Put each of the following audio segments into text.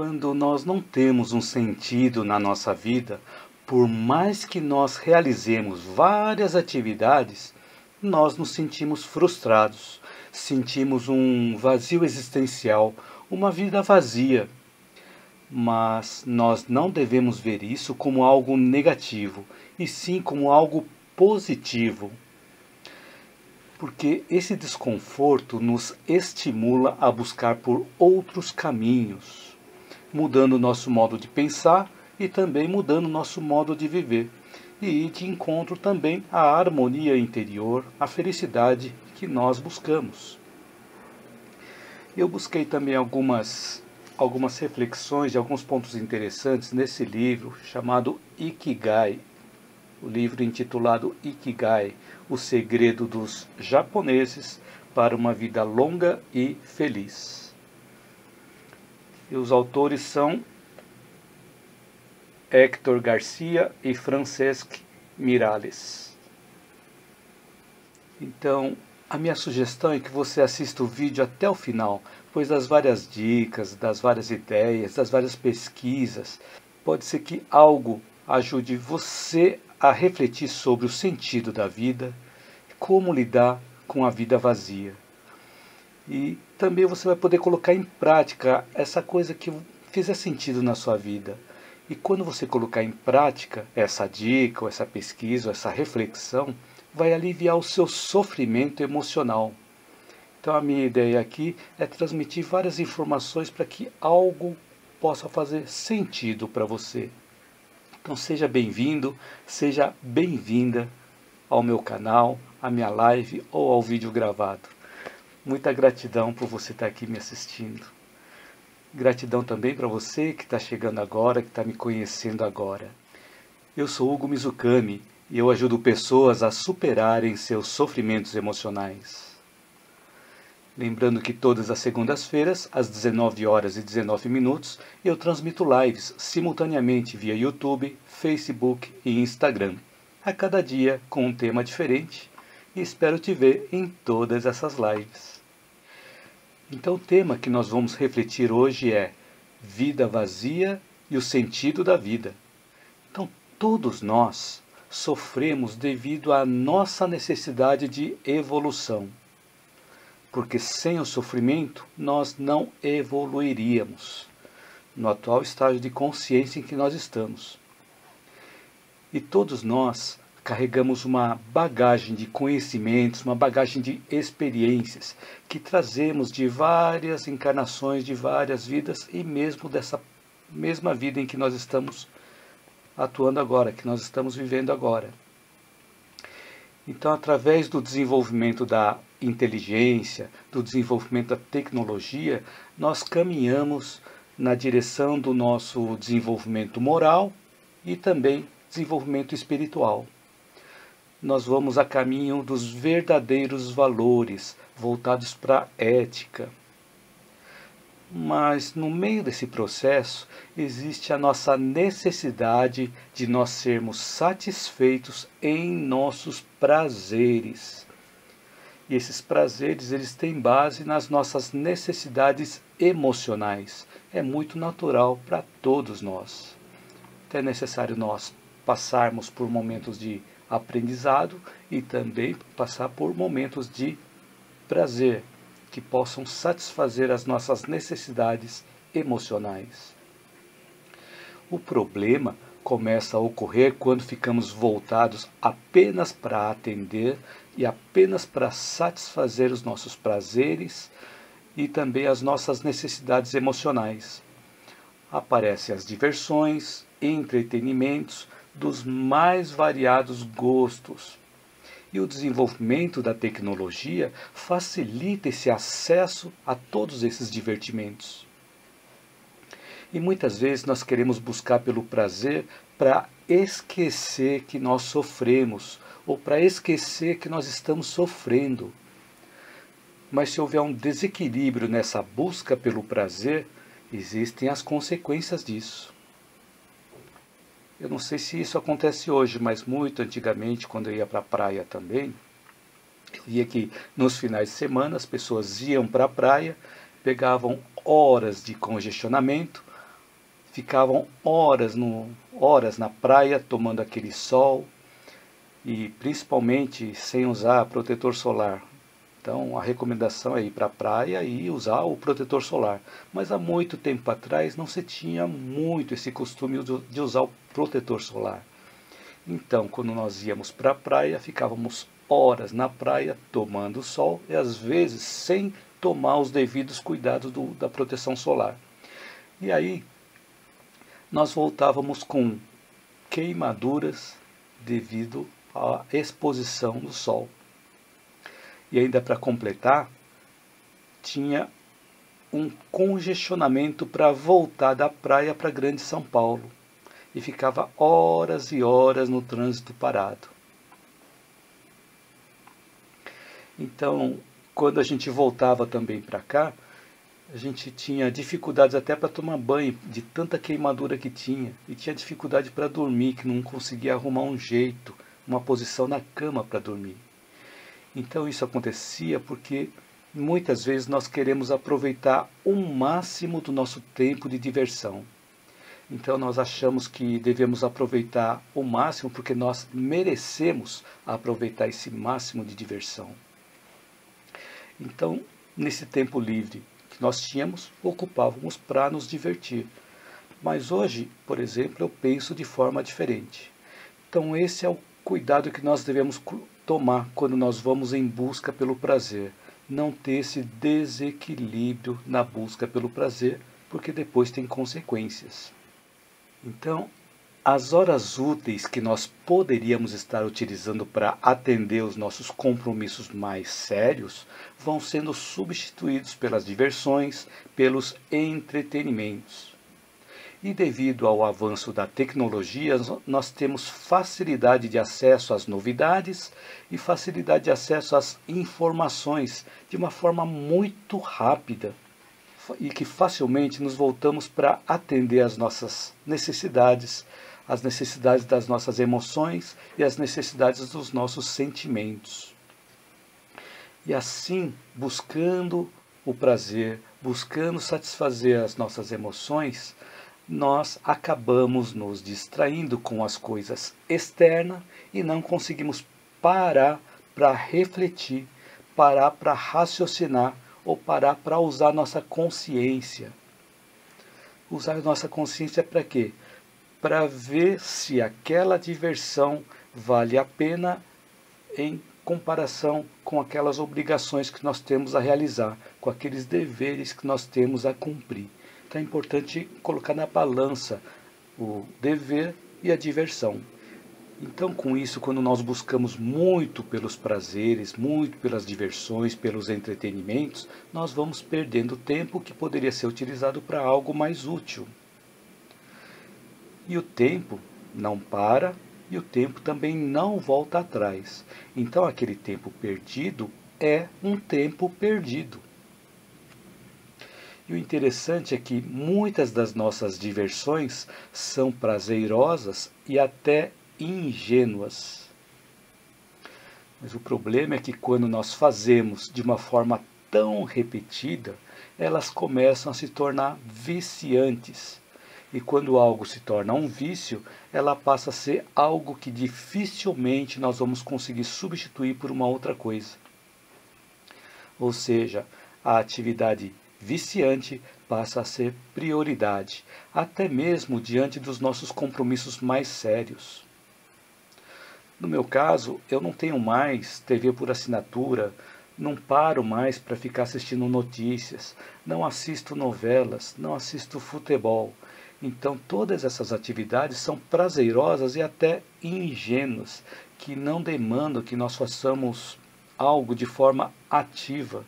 Quando nós não temos um sentido na nossa vida, por mais que nós realizemos várias atividades, nós nos sentimos frustrados, sentimos um vazio existencial, uma vida vazia. Mas nós não devemos ver isso como algo negativo, e sim como algo positivo. Porque esse desconforto nos estimula a buscar por outros caminhos, mudando o nosso modo de pensar e também mudando o nosso modo de viver. E ir de encontro também à harmonia interior, à felicidade que nós buscamos. Eu busquei também algumas reflexões de alguns pontos interessantes nesse livro chamado Ikigai, o livro intitulado Ikigai, o segredo dos japoneses para uma vida longa e feliz. E os autores são Héctor Garcia e Francesc Miralles. Então, a minha sugestão é que você assista o vídeo até o final, pois das várias dicas, das várias ideias, das várias pesquisas, pode ser que algo ajude você a refletir sobre o sentido da vida, como lidar com a vida vazia. E também você vai poder colocar em prática essa coisa que fizer sentido na sua vida. E quando você colocar em prática essa dica, ou essa pesquisa, ou essa reflexão, vai aliviar o seu sofrimento emocional. Então a minha ideia aqui é transmitir várias informações para que algo possa fazer sentido para você. Então seja bem-vindo, seja bem-vinda ao meu canal, à minha live ou ao vídeo gravado. Muita gratidão por você estar aqui me assistindo. Gratidão também para você que está chegando agora, que está me conhecendo agora. Eu sou Hugo Mizukami e eu ajudo pessoas a superarem seus sofrimentos emocionais. Lembrando que todas as segundas-feiras, às 19h19, eu transmito lives simultaneamente via YouTube, Facebook e Instagram, a cada dia com um tema diferente, e espero te ver em todas essas lives. Então o tema que nós vamos refletir hoje é vida vazia e o sentido da vida. Então todos nós sofremos devido à nossa necessidade de evolução. Porque sem o sofrimento nós não evoluiríamos no atual estágio de consciência em que nós estamos. E todos nós carregamos uma bagagem de conhecimentos, uma bagagem de experiências que trazemos de várias encarnações, de várias vidas e mesmo dessa mesma vida em que nós estamos atuando agora, que nós estamos vivendo agora. Então, através do desenvolvimento da inteligência, do desenvolvimento da tecnologia, nós caminhamos na direção do nosso desenvolvimento moral e também desenvolvimento espiritual. Nós vamos a caminho dos verdadeiros valores voltados para a ética. Mas no meio desse processo existe a nossa necessidade de nós sermos satisfeitos em nossos prazeres. E esses prazeres, eles têm base nas nossas necessidades emocionais. É muito natural para todos nós. É necessário nós passarmos por momentos de aprendizado e também passar por momentos de prazer, que possam satisfazer as nossas necessidades emocionais. O problema começa a ocorrer quando ficamos voltados apenas para atender e apenas para satisfazer os nossos prazeres e também as nossas necessidades emocionais. Aparecem as diversões, entretenimentos dos mais variados gostos. E o desenvolvimento da tecnologia facilita esse acesso a todos esses divertimentos. E muitas vezes nós queremos buscar pelo prazer para esquecer que nós sofremos, ou para esquecer que nós estamos sofrendo. Mas se houver um desequilíbrio nessa busca pelo prazer, existem as consequências disso. Eu não sei se isso acontece hoje, mas muito antigamente, quando eu ia para a praia também, eu via que nos finais de semana as pessoas iam para a praia, pegavam horas de congestionamento, ficavam horas na praia tomando aquele sol e principalmente sem usar protetor solar. Então a recomendação é ir para a praia e usar o protetor solar. Mas há muito tempo atrás não se tinha muito esse costume de usar o protetor solar. Então quando nós íamos para a praia, ficávamos horas na praia tomando sol e às vezes sem tomar os devidos cuidados da proteção solar. E aí nós voltávamos com queimaduras devido à exposição do sol. E ainda para completar, tinha um congestionamento para voltar da praia para Grande São Paulo. E ficava horas e horas no trânsito parado. Então, quando a gente voltava também para cá, a gente tinha dificuldades até para tomar banho, de tanta queimadura que tinha. E tinha dificuldade para dormir, que não conseguia arrumar um jeito, uma posição na cama para dormir. Então isso acontecia porque muitas vezes nós queremos aproveitar o máximo do nosso tempo de diversão. Então nós achamos que devemos aproveitar o máximo porque nós merecemos aproveitar esse máximo de diversão. Então, nesse tempo livre que nós tínhamos, ocupávamos para nos divertir. Mas hoje, por exemplo, eu penso de forma diferente. Então esse é o cuidado que nós devemos tomar quando nós vamos em busca pelo prazer. Não ter esse desequilíbrio na busca pelo prazer, porque depois tem consequências. Então, as horas úteis que nós poderíamos estar utilizando para atender os nossos compromissos mais sérios vão sendo substituídos pelas diversões, pelos entretenimentos. E devido ao avanço da tecnologia, nós temos facilidade de acesso às novidades e facilidade de acesso às informações de uma forma muito rápida e que facilmente nos voltamos para atender às nossas necessidades, as necessidades das nossas emoções e as necessidades dos nossos sentimentos. E assim, buscando o prazer, buscando satisfazer as nossas emoções, nós acabamos nos distraindo com as coisas externas e não conseguimos parar para refletir, parar para raciocinar ou parar para usar nossa consciência. Usar nossa consciência para quê? Para ver se aquela diversão vale a pena em comparação com aquelas obrigações que nós temos a realizar, com aqueles deveres que nós temos a cumprir. Então é importante colocar na balança o dever e a diversão. Então com isso, quando nós buscamos muito pelos prazeres, muito pelas diversões, pelos entretenimentos, nós vamos perdendo tempo que poderia ser utilizado para algo mais útil. E o tempo não para e o tempo também não volta atrás. Então aquele tempo perdido é um tempo perdido. E o interessante é que muitas das nossas diversões são prazerosas e até ingênuas. Mas o problema é que quando nós fazemos de uma forma tão repetida, elas começam a se tornar viciantes. E quando algo se torna um vício, ela passa a ser algo que dificilmente nós vamos conseguir substituir por uma outra coisa. Ou seja, a atividade viciante passa a ser prioridade, até mesmo diante dos nossos compromissos mais sérios. No meu caso, eu não tenho mais TV por assinatura, não paro mais para ficar assistindo notícias, não assisto novelas, não assisto futebol. Então todas essas atividades são prazerosas e até ingênuas, que não demandam que nós façamos algo de forma ativa.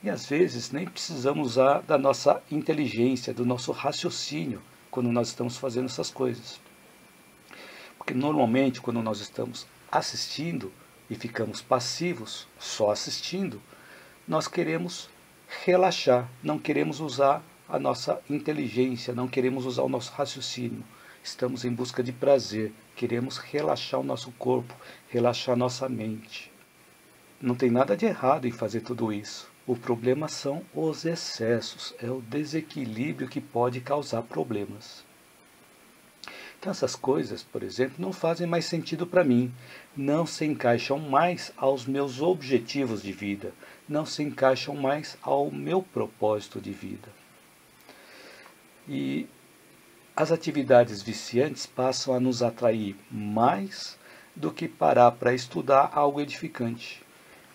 E às vezes nem precisamos usar da nossa inteligência, do nosso raciocínio, quando nós estamos fazendo essas coisas. Porque normalmente quando nós estamos assistindo e ficamos passivos, só assistindo, nós queremos relaxar, não queremos usar a nossa inteligência, não queremos usar o nosso raciocínio. Estamos em busca de prazer, queremos relaxar o nosso corpo, relaxar nossa mente. Não tem nada de errado em fazer tudo isso. O problema são os excessos, é o desequilíbrio que pode causar problemas. Então essas coisas, por exemplo, não fazem mais sentido para mim, não se encaixam mais aos meus objetivos de vida, não se encaixam mais ao meu propósito de vida. E as atividades viciantes passam a nos atrair mais do que parar para estudar algo edificante.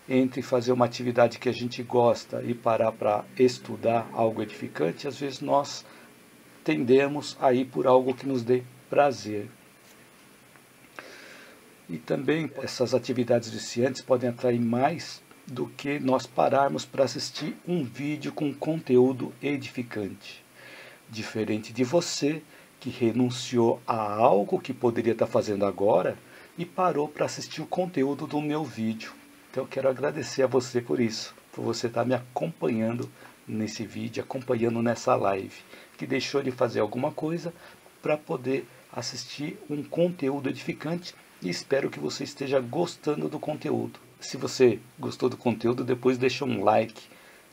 Entre fazer uma atividade que a gente gosta e parar para estudar algo edificante, às vezes nós tendemos a ir por algo que nos dê prazer. E também essas atividades viciantes podem atrair mais do que nós pararmos para assistir um vídeo com conteúdo edificante. Diferente de você, que renunciou a algo que poderia estar fazendo agora e parou para assistir o conteúdo do meu vídeo. Então eu quero agradecer a você por isso, por você estar me acompanhando nesse vídeo, acompanhando nessa live, que deixou de fazer alguma coisa para poder assistir um conteúdo edificante, e espero que você esteja gostando do conteúdo. Se você gostou do conteúdo, depois deixa um like,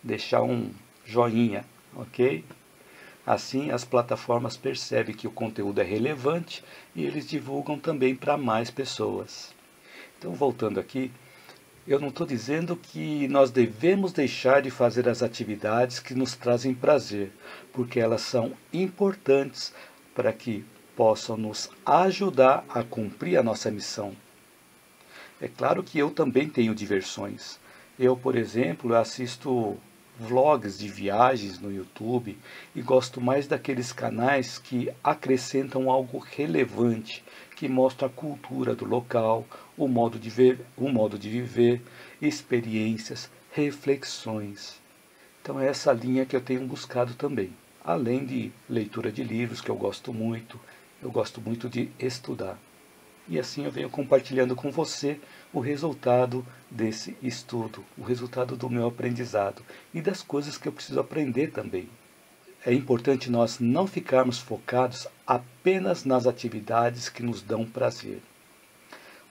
deixa um joinha, ok? Assim as plataformas percebem que o conteúdo é relevante e eles divulgam também para mais pessoas. Então, voltando aqui, eu não estou dizendo que nós devemos deixar de fazer as atividades que nos trazem prazer, porque elas são importantes para que possam nos ajudar a cumprir a nossa missão. É claro que eu também tenho diversões. Eu, por exemplo, assisto vlogs de viagens no YouTube e gosto mais daqueles canais que acrescentam algo relevante, que mostra a cultura do local, o modo de viver, experiências, reflexões. Então é essa linha que eu tenho buscado também. Além de leitura de livros, que eu gosto muito de estudar. E assim eu venho compartilhando com você o resultado desse estudo, o resultado do meu aprendizado e das coisas que eu preciso aprender também. É importante nós não ficarmos focados apenas nas atividades que nos dão prazer.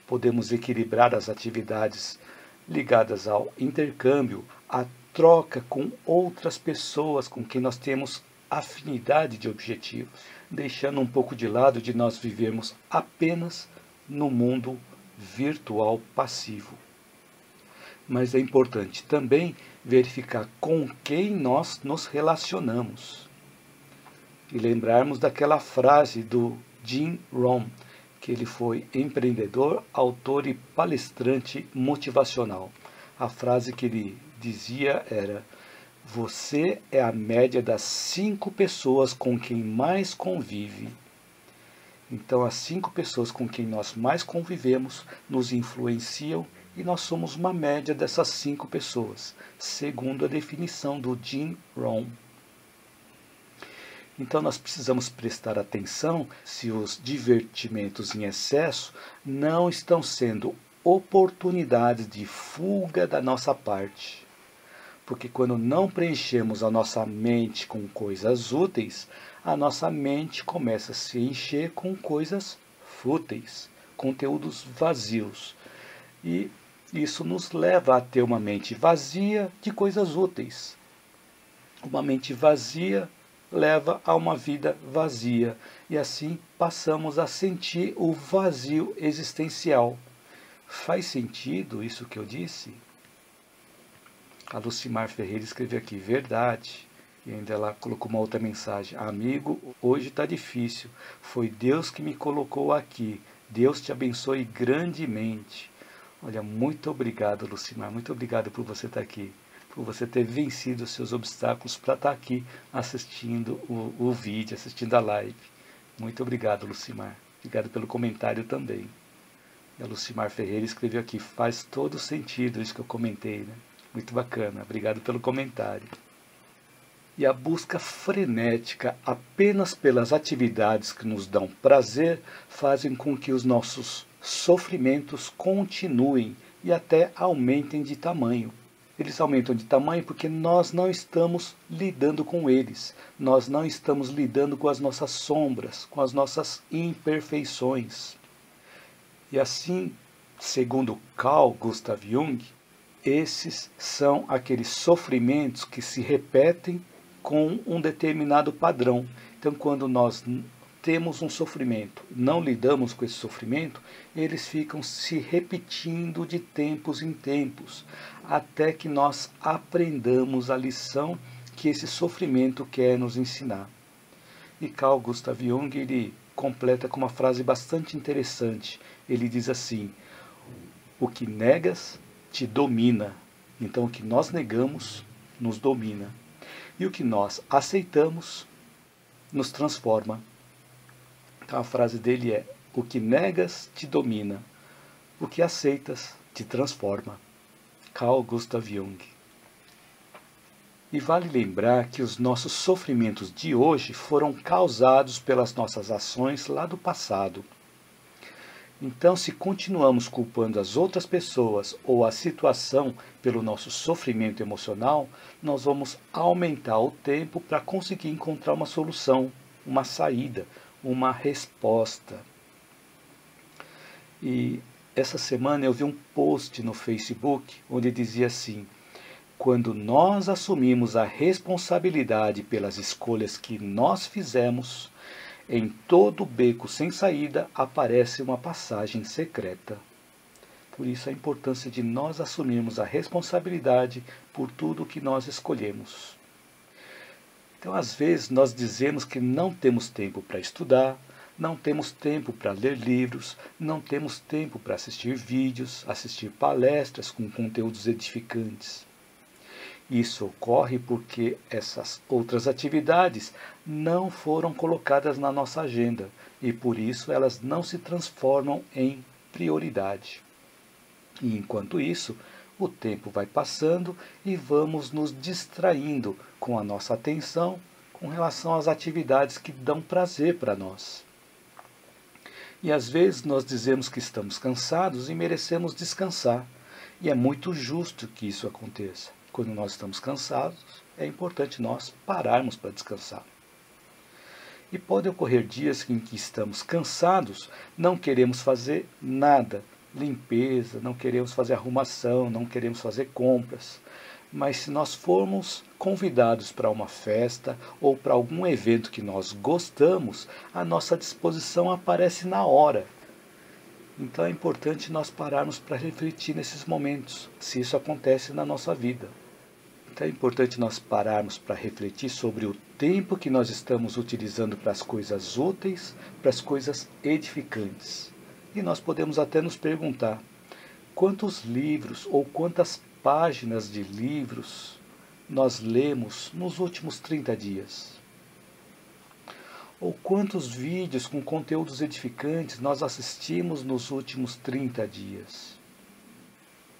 Podemos equilibrar as atividades ligadas ao intercâmbio, à troca com outras pessoas com quem nós temos afinidade de objetivos, deixando um pouco de lado de nós vivermos apenas no mundo virtual passivo. Mas é importante também verificar com quem nós nos relacionamos. E lembrarmos daquela frase do Jim Rohn, que ele foi empreendedor, autor e palestrante motivacional. A frase que ele dizia era: você é a média das 5 pessoas com quem mais convive. Então, as 5 pessoas com quem nós mais convivemos nos influenciam e nós somos uma média dessas 5 pessoas, segundo a definição do Jim Rohn. Então, nós precisamos prestar atenção se os divertimentos em excesso não estão sendo oportunidades de fuga da nossa parte. Porque quando não preenchemos a nossa mente com coisas úteis, a nossa mente começa a se encher com coisas fúteis, conteúdos vazios. E isso nos leva a ter uma mente vazia de coisas úteis. Uma mente vazia leva a uma vida vazia. E assim passamos a sentir o vazio existencial. Faz sentido isso que eu disse? A Lucimar Ferreira escreveu aqui: verdade. E ainda ela colocou uma outra mensagem: amigo, hoje está difícil. Foi Deus que me colocou aqui. Deus te abençoe grandemente. Olha, muito obrigado, Lucimar. Muito obrigado por você estar aqui. Por você ter vencido os seus obstáculos para estar aqui assistindo o vídeo, assistindo a live. Muito obrigado, Lucimar. Obrigado pelo comentário também. E a Lucimar Ferreira escreveu aqui: faz todo sentido isso que eu comentei, né? Muito bacana, obrigado pelo comentário. E a busca frenética apenas pelas atividades que nos dão prazer fazem com que os nossos sofrimentos continuem e até aumentem de tamanho. Eles aumentam de tamanho porque nós não estamos lidando com eles, nós não estamos lidando com as nossas sombras, com as nossas imperfeições. E assim, segundo Carl Gustav Jung, esses são aqueles sofrimentos que se repetem com um determinado padrão. Então, quando nós temos um sofrimento, não lidamos com esse sofrimento, eles ficam se repetindo de tempos em tempos, até que nós aprendamos a lição que esse sofrimento quer nos ensinar. E Carl Gustav Jung, ele completa com uma frase bastante interessante. Ele diz assim: o que negas te domina. Então o que nós negamos nos domina. E o que nós aceitamos nos transforma. Então a frase dele é: o que negas te domina, o que aceitas te transforma. Carl Gustav Jung. E vale lembrar que os nossos sofrimentos de hoje foram causados pelas nossas ações lá do passado. Então, se continuamos culpando as outras pessoas ou a situação pelo nosso sofrimento emocional, nós vamos aumentar o tempo para conseguir encontrar uma solução, uma saída, uma resposta. E essa semana eu vi um post no Facebook onde dizia assim: quando nós assumimos a responsabilidade pelas escolhas que nós fizemos, em todo beco sem saída aparece uma passagem secreta. Por isso a importância de nós assumirmos a responsabilidade por tudo que nós escolhemos. Então, às vezes, nós dizemos que não temos tempo para estudar, não temos tempo para ler livros, não temos tempo para assistir vídeos, assistir palestras com conteúdos edificantes. Isso ocorre porque essas outras atividades não foram colocadas na nossa agenda e por isso elas não se transformam em prioridade. E enquanto isso, o tempo vai passando e vamos nos distraindo com a nossa atenção com relação às atividades que dão prazer para nós. E às vezes nós dizemos que estamos cansados e merecemos descansar. E é muito justo que isso aconteça. Quando nós estamos cansados, é importante nós pararmos para descansar. E pode ocorrer dias em que estamos cansados, não queremos fazer nada, limpeza, não queremos fazer arrumação, não queremos fazer compras. Mas se nós formos convidados para uma festa ou para algum evento que nós gostamos, a nossa disposição aparece na hora. Então é importante nós pararmos para refletir nesses momentos, se isso acontece na nossa vida. Então é importante nós pararmos para refletir sobre o tempo que nós estamos utilizando para as coisas úteis, para as coisas edificantes. E nós podemos até nos perguntar: quantos livros ou quantas páginas de livros nós lemos nos últimos 30 dias? Ou quantos vídeos com conteúdos edificantes nós assistimos nos últimos 30 dias?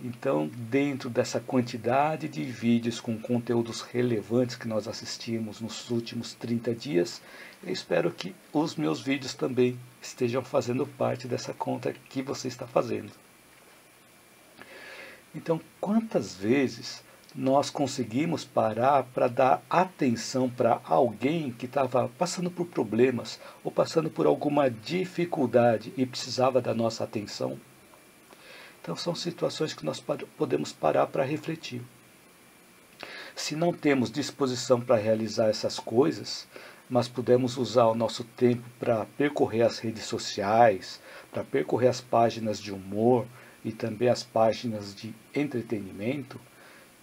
Então, dentro dessa quantidade de vídeos com conteúdos relevantes que nós assistimos nos últimos 30 dias, eu espero que os meus vídeos também estejam fazendo parte dessa conta que você está fazendo. Então, quantas vezes nós conseguimos parar para dar atenção para alguém que estava passando por problemas ou passando por alguma dificuldade e precisava da nossa atenção? Então são situações que nós podemos parar para refletir. Se não temos disposição para realizar essas coisas, mas podemos usar o nosso tempo para percorrer as redes sociais, para percorrer as páginas de humor e também as páginas de entretenimento,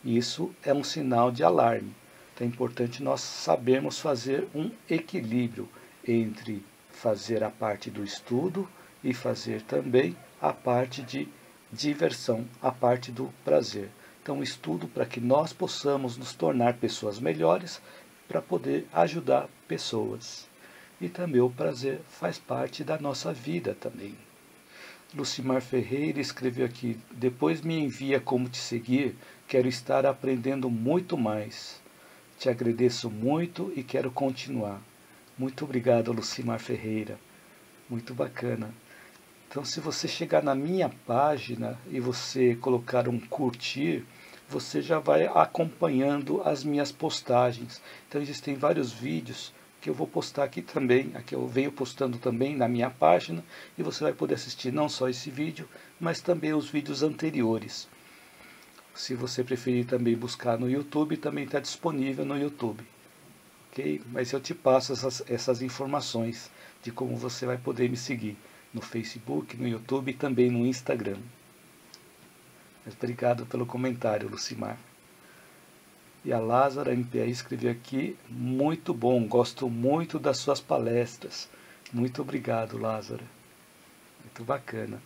isso é um sinal de alarme. Então é importante nós sabermos fazer um equilíbrio entre fazer a parte do estudo e fazer também a parte de diversão, a parte do prazer. Então, estudo para que nós possamos nos tornar pessoas melhores, para poder ajudar pessoas. E também o prazer faz parte da nossa vida também. Lucimar Ferreira escreveu aqui: depois me envia como te seguir, quero estar aprendendo muito mais. Te agradeço muito e quero continuar. Muito obrigado, Lucimar Ferreira. Muito bacana. Então, se você chegar na minha página e você colocar um curtir, você já vai acompanhando as minhas postagens. Então, existem vários vídeos que eu vou postar aqui também, aqui eu venho postando também na minha página, e você vai poder assistir não só esse vídeo, mas também os vídeos anteriores. Se você preferir também buscar no YouTube, também está disponível no YouTube. ok? Mas eu te passo essas informações de como você vai poder me seguir no Facebook, no YouTube e também no Instagram. Mas obrigado pelo comentário, Lucimar. E a Lázara MPA escreveu aqui, muito bom, gosto muito das suas palestras. Muito obrigado, Lázara. Muito bacana.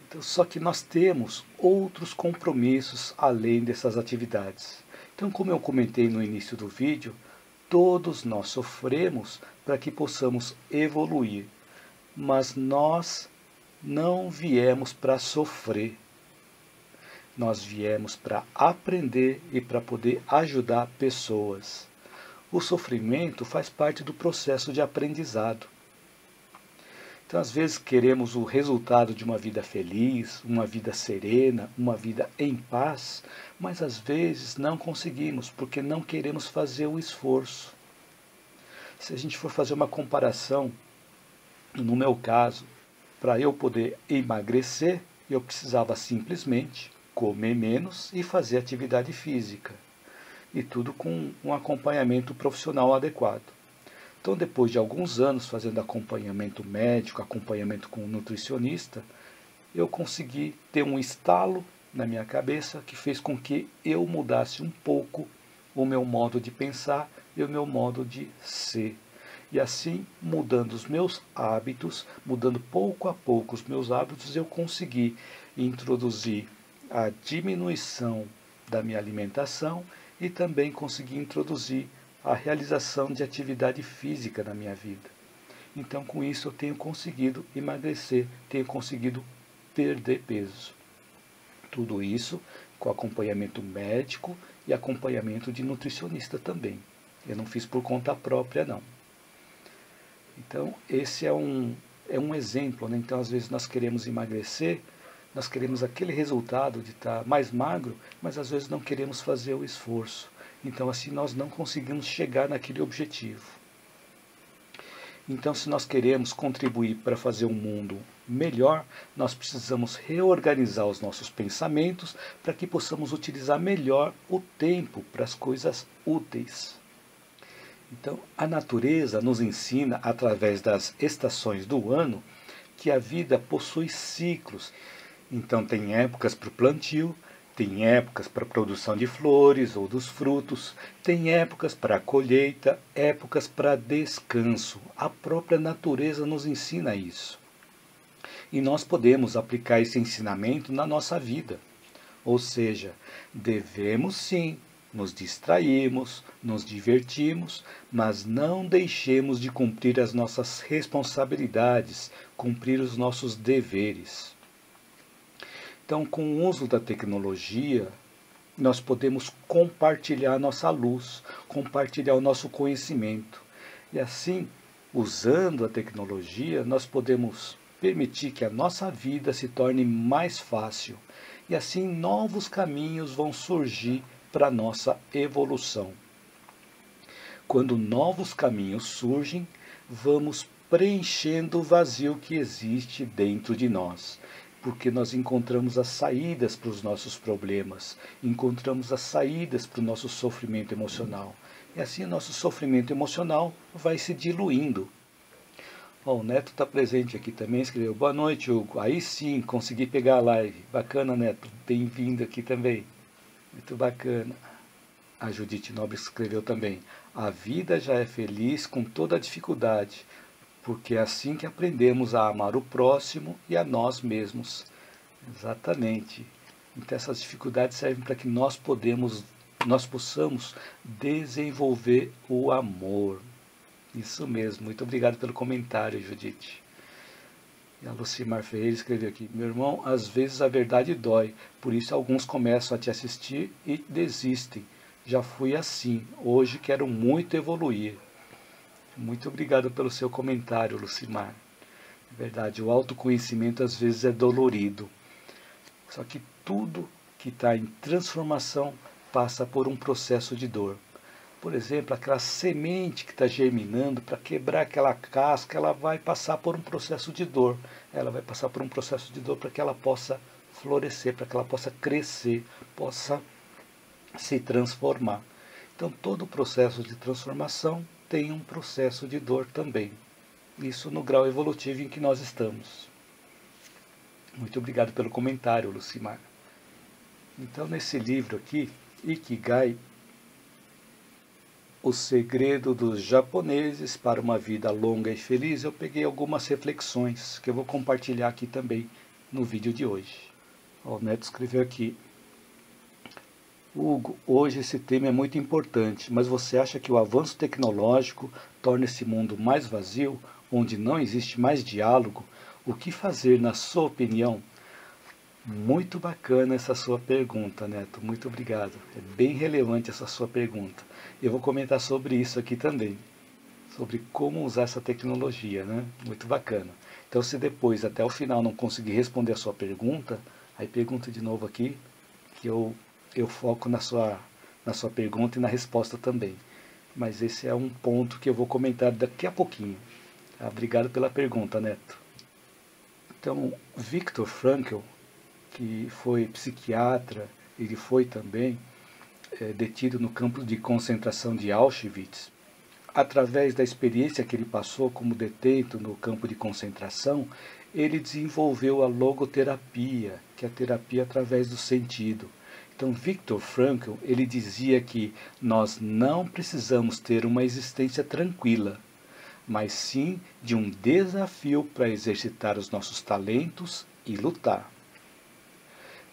Então, só que nós temos outros compromissos além dessas atividades. Então, como eu comentei no início do vídeo, todos nós sofremos para que possamos evoluir. Mas nós não viemos para sofrer. Nós viemos para aprender e para poder ajudar pessoas. O sofrimento faz parte do processo de aprendizado. Então, às vezes, queremos o resultado de uma vida feliz, uma vida serena, uma vida em paz, mas às vezes não conseguimos, porque não queremos fazer o esforço. Se a gente for fazer uma comparação, no meu caso, para eu poder emagrecer, eu precisava simplesmente comer menos e fazer atividade física. E tudo com um acompanhamento profissional adequado. Então, depois de alguns anos fazendo acompanhamento médico, acompanhamento com um nutricionista, eu consegui ter um estalo na minha cabeça que fez com que eu mudasse um pouco o meu modo de pensar e o meu modo de ser. E assim, mudando os meus hábitos, mudando pouco a pouco os meus hábitos, eu consegui introduzir a diminuição da minha alimentação e também consegui introduzir a realização de atividade física na minha vida. Então, com isso, eu tenho conseguido emagrecer, tenho conseguido perder peso. Tudo isso com acompanhamento médico e acompanhamento de nutricionista também. Eu não fiz por conta própria, não. Então, esse é um exemplo, né? Então, às vezes, nós queremos emagrecer, nós queremos aquele resultado de estar mais magro, mas às vezes não queremos fazer o esforço. Então, assim, nós não conseguimos chegar naquele objetivo. Então, se nós queremos contribuir para fazer um mundo melhor, nós precisamos reorganizar os nossos pensamentos para que possamos utilizar melhor o tempo para as coisas úteis. Então, a natureza nos ensina, através das estações do ano, que a vida possui ciclos. Então, tem épocas para o plantio, tem épocas para a produção de flores ou dos frutos, tem épocas para a colheita, épocas para descanso. A própria natureza nos ensina isso. E nós podemos aplicar esse ensinamento na nossa vida. Ou seja, devemos sim nos distrairmos, nos divertirmos, mas não deixemos de cumprir as nossas responsabilidades, cumprir os nossos deveres. Então, com o uso da tecnologia, nós podemos compartilhar nossa luz, compartilhar o nosso conhecimento. E assim, usando a tecnologia, nós podemos permitir que a nossa vida se torne mais fácil. E assim, novos caminhos vão surgir para a nossa evolução. Quando novos caminhos surgem, vamos preenchendo o vazio que existe dentro de nós. Porque nós encontramos as saídas para os nossos problemas, encontramos as saídas para o nosso sofrimento emocional. E assim o nosso sofrimento emocional vai se diluindo. Ó, o Neto está presente aqui também, escreveu, boa noite, Hugo. Aí sim, consegui pegar a live. Bacana, Neto, bem-vindo aqui também. Muito bacana. A Judite Nobre escreveu também, a vida já é feliz com toda a dificuldade, porque é assim que aprendemos a amar o próximo e a nós mesmos. Exatamente. Então essas dificuldades servem para que nós possamos desenvolver o amor. Isso mesmo. Muito obrigado pelo comentário, Judite. E a Lucimar Ferreira escreveu aqui, meu irmão, às vezes a verdade dói, por isso alguns começam a te assistir e desistem. Já fui assim, hoje quero muito evoluir. Muito obrigado pelo seu comentário, Lucimar. É verdade, o autoconhecimento às vezes é dolorido. Só que tudo que está em transformação passa por um processo de dor. Por exemplo, aquela semente que está germinando, para quebrar aquela casca, ela vai passar por um processo de dor. Ela vai passar por um processo de dor para que ela possa florescer, para que ela possa crescer, possa se transformar. Então, todo processo de transformação tem um processo de dor também. Isso no grau evolutivo em que nós estamos. Muito obrigado pelo comentário, Lucimar. Então, nesse livro aqui, Ikigai, o segredo dos japoneses para uma vida longa e feliz, eu peguei algumas reflexões que eu vou compartilhar aqui também no vídeo de hoje. O Neto escreveu aqui: Hugo, hoje esse tema é muito importante, mas você acha que o avanço tecnológico torna esse mundo mais vazio, onde não existe mais diálogo? O que fazer, na sua opinião? Muito bacana essa sua pergunta, Neto. Muito obrigado. É bem relevante essa sua pergunta. Eu vou comentar sobre isso aqui também, sobre como usar essa tecnologia, né? Muito bacana. Então, se depois, até o final, não conseguir responder a sua pergunta, aí pergunta de novo aqui, que eu foco na sua pergunta e na resposta também. Mas esse é um ponto que eu vou comentar daqui a pouquinho. Tá? Obrigado pela pergunta, Neto. Então, Viktor Frankl, que foi psiquiatra, ele foi também detido no campo de concentração de Auschwitz. Através da experiência que ele passou como detento no campo de concentração, ele desenvolveu a logoterapia, que é a terapia através do sentido. Então, Viktor Frankl, ele dizia que nós não precisamos ter uma existência tranquila, mas sim de um desafio para exercitar os nossos talentos e lutar.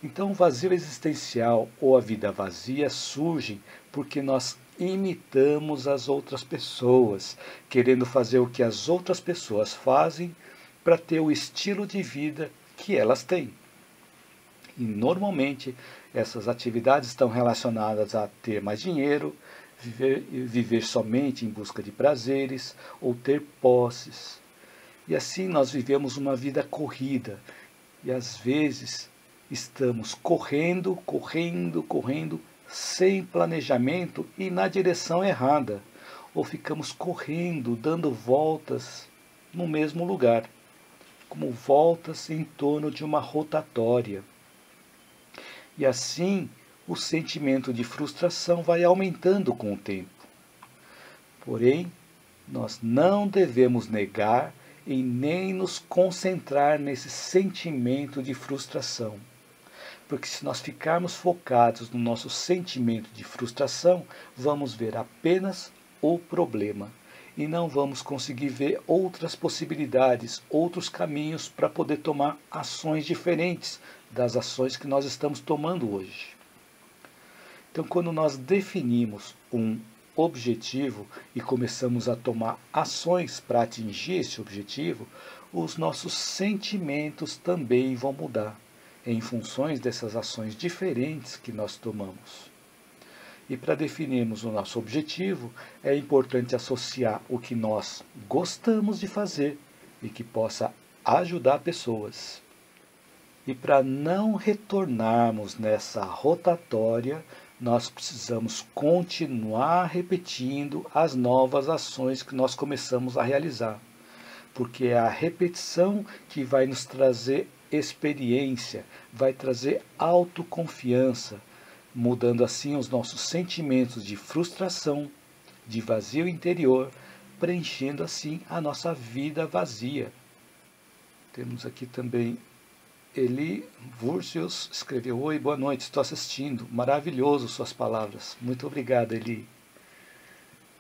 Então, o vazio existencial ou a vida vazia surgem porque nós imitamos as outras pessoas, querendo fazer o que as outras pessoas fazem para ter o estilo de vida que elas têm. E normalmente essas atividades estão relacionadas a ter mais dinheiro, viver somente em busca de prazeres ou ter posses. E assim nós vivemos uma vida corrida e às vezes estamos correndo, sem planejamento e na direção errada. Ou ficamos correndo, dando voltas no mesmo lugar, como voltas em torno de uma rotatória. E assim o sentimento de frustração vai aumentando com o tempo. Porém, nós não devemos negar e nem nos concentrar nesse sentimento de frustração. Porque se nós ficarmos focados no nosso sentimento de frustração, vamos ver apenas o problema e não vamos conseguir ver outras possibilidades, outros caminhos para poder tomar ações diferentes das ações que nós estamos tomando hoje. Então, quando nós definimos um objetivo e começamos a tomar ações para atingir esse objetivo, os nossos sentimentos também vão mudar em funções dessas ações diferentes que nós tomamos. E para definirmos o nosso objetivo, é importante associar o que nós gostamos de fazer e que possa ajudar pessoas. E para não retornarmos nessa rotatória, nós precisamos continuar repetindo as novas ações que nós começamos a realizar. Porque é a repetição que vai nos trazer experiência, vai trazer autoconfiança, mudando assim os nossos sentimentos de frustração, de vazio interior, preenchendo assim a nossa vida vazia. Temos aqui também Eli Vurcius, escreveu: Oi, boa noite, estou assistindo. Maravilhoso suas palavras. Muito obrigado, Eli.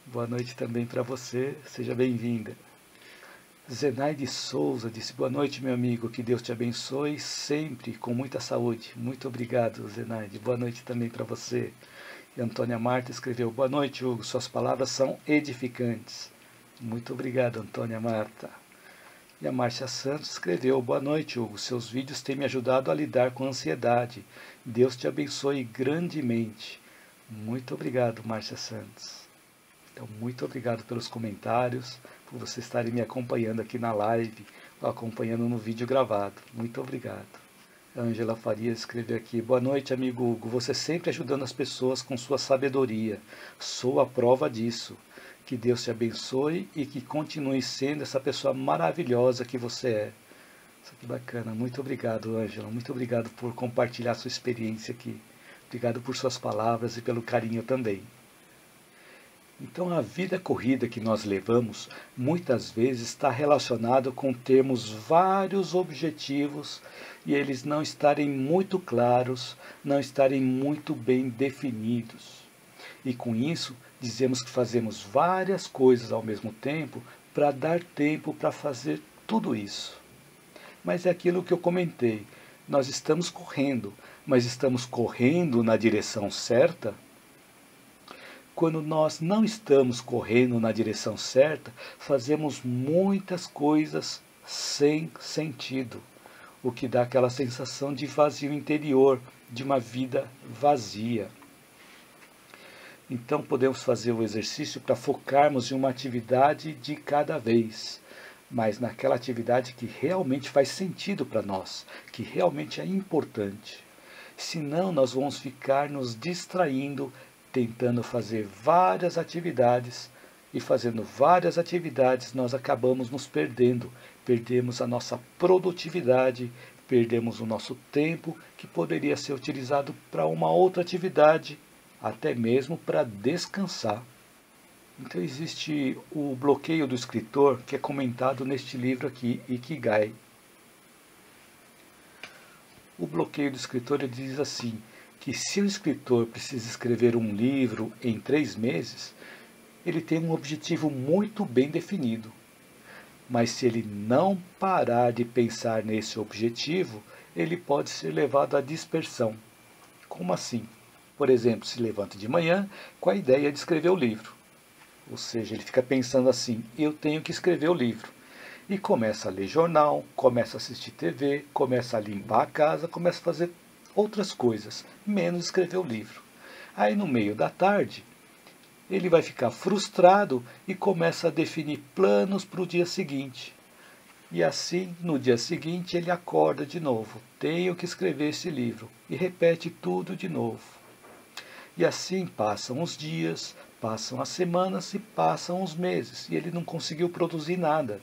Boa noite também para você, seja bem-vinda. Zenaide Souza disse: boa noite, meu amigo, que Deus te abençoe sempre com muita saúde. Muito obrigado, Zenaide. Boa noite também para você. E Antônia Marta escreveu: boa noite, Hugo, suas palavras são edificantes. Muito obrigado, Antônia Marta. E a Márcia Santos escreveu: boa noite, Hugo, seus vídeos têm me ajudado a lidar com a ansiedade. Deus te abençoe grandemente. Muito obrigado, Márcia Santos. Então, muito obrigado pelos comentários, por vocês estarem me acompanhando aqui na live, ou acompanhando no vídeo gravado. Muito obrigado. A Ângela Farias escreveu aqui: boa noite, amigo Hugo, você sempre ajudando as pessoas com sua sabedoria. Sou a prova disso. Que Deus te abençoe e que continue sendo essa pessoa maravilhosa que você é. Isso que bacana. Muito obrigado, Ângela. Muito obrigado por compartilhar sua experiência aqui. Obrigado por suas palavras e pelo carinho também. Então a vida corrida que nós levamos muitas vezes está relacionado com termos vários objetivos e eles não estarem muito claros, não estarem muito bem definidos. E com isso dizemos que fazemos várias coisas ao mesmo tempo para dar tempo para fazer tudo isso. Mas é aquilo que eu comentei, nós estamos correndo, mas estamos correndo na direção certa? Quando nós não estamos correndo na direção certa, fazemos muitas coisas sem sentido, o que dá aquela sensação de vazio interior, de uma vida vazia. Então podemos fazer o exercício para focarmos em uma atividade de cada vez, mas naquela atividade que realmente faz sentido para nós, que realmente é importante. Senão nós vamos ficar nos distraindo, tentando fazer várias atividades, e fazendo várias atividades nós acabamos nos perdendo, perdemos a nossa produtividade, perdemos o nosso tempo que poderia ser utilizado para uma outra atividade, até mesmo para descansar. Então existe o bloqueio do escritor que é comentado neste livro aqui, Ikigai. O bloqueio do escritor ele diz assim, que se o escritor precisa escrever um livro em 3 meses, ele tem um objetivo muito bem definido. Mas se ele não parar de pensar nesse objetivo, ele pode ser levado à dispersão. Como assim? Por exemplo, se levanta de manhã com a ideia de escrever o livro. Ou seja, ele fica pensando assim, eu tenho que escrever o livro. E começa a ler jornal, começa a assistir TV, começa a limpar a casa, começa a fazer outras coisas, menos escrever o livro. Aí no meio da tarde, ele vai ficar frustrado e começa a definir planos para o dia seguinte. E assim, no dia seguinte, ele acorda de novo, tenho que escrever esse livro, e repete tudo de novo. E assim passam os dias, passam as semanas e passam os meses, e ele não conseguiu produzir nada.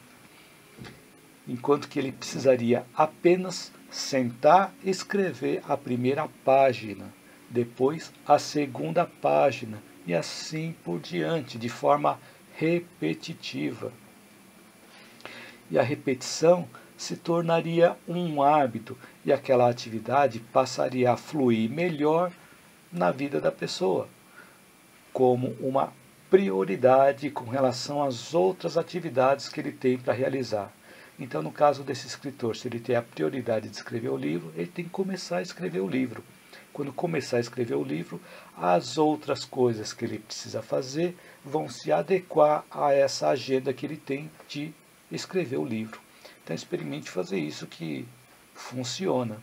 Enquanto que ele precisaria apenas sentar e escrever a primeira página, depois a segunda página, e assim por diante, de forma repetitiva. E a repetição se tornaria um hábito, e aquela atividade passaria a fluir melhor na vida da pessoa, como uma prioridade com relação às outras atividades que ele tem para realizar. Então, no caso desse escritor, se ele tem a prioridade de escrever o livro, ele tem que começar a escrever o livro. Quando começar a escrever o livro, as outras coisas que ele precisa fazer vão se adequar a essa agenda que ele tem de escrever o livro. Então, experimente fazer isso que funciona.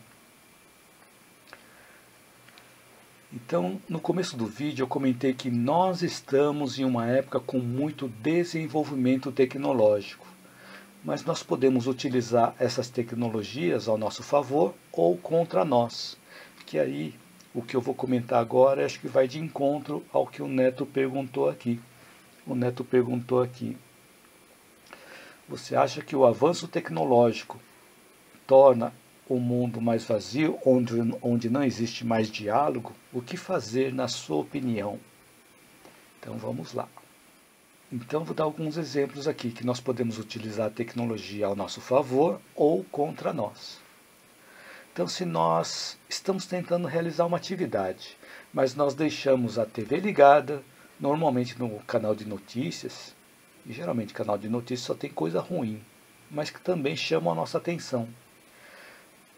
Então, no começo do vídeo eu comentei que nós estamos em uma época com muito desenvolvimento tecnológico. Mas nós podemos utilizar essas tecnologias ao nosso favor ou contra nós. Que aí, o que eu vou comentar agora, acho que vai de encontro ao que o Neto perguntou aqui. O Neto perguntou aqui, você acha que o avanço tecnológico torna o mundo mais vazio, onde não existe mais diálogo? O que fazer, na sua opinião? Então vamos lá. Então vou dar alguns exemplos aqui que nós podemos utilizar a tecnologia ao nosso favor ou contra nós. Então se nós estamos tentando realizar uma atividade, mas nós deixamos a TV ligada, normalmente no canal de notícias, e geralmente canal de notícias só tem coisa ruim, mas que também chamam a nossa atenção.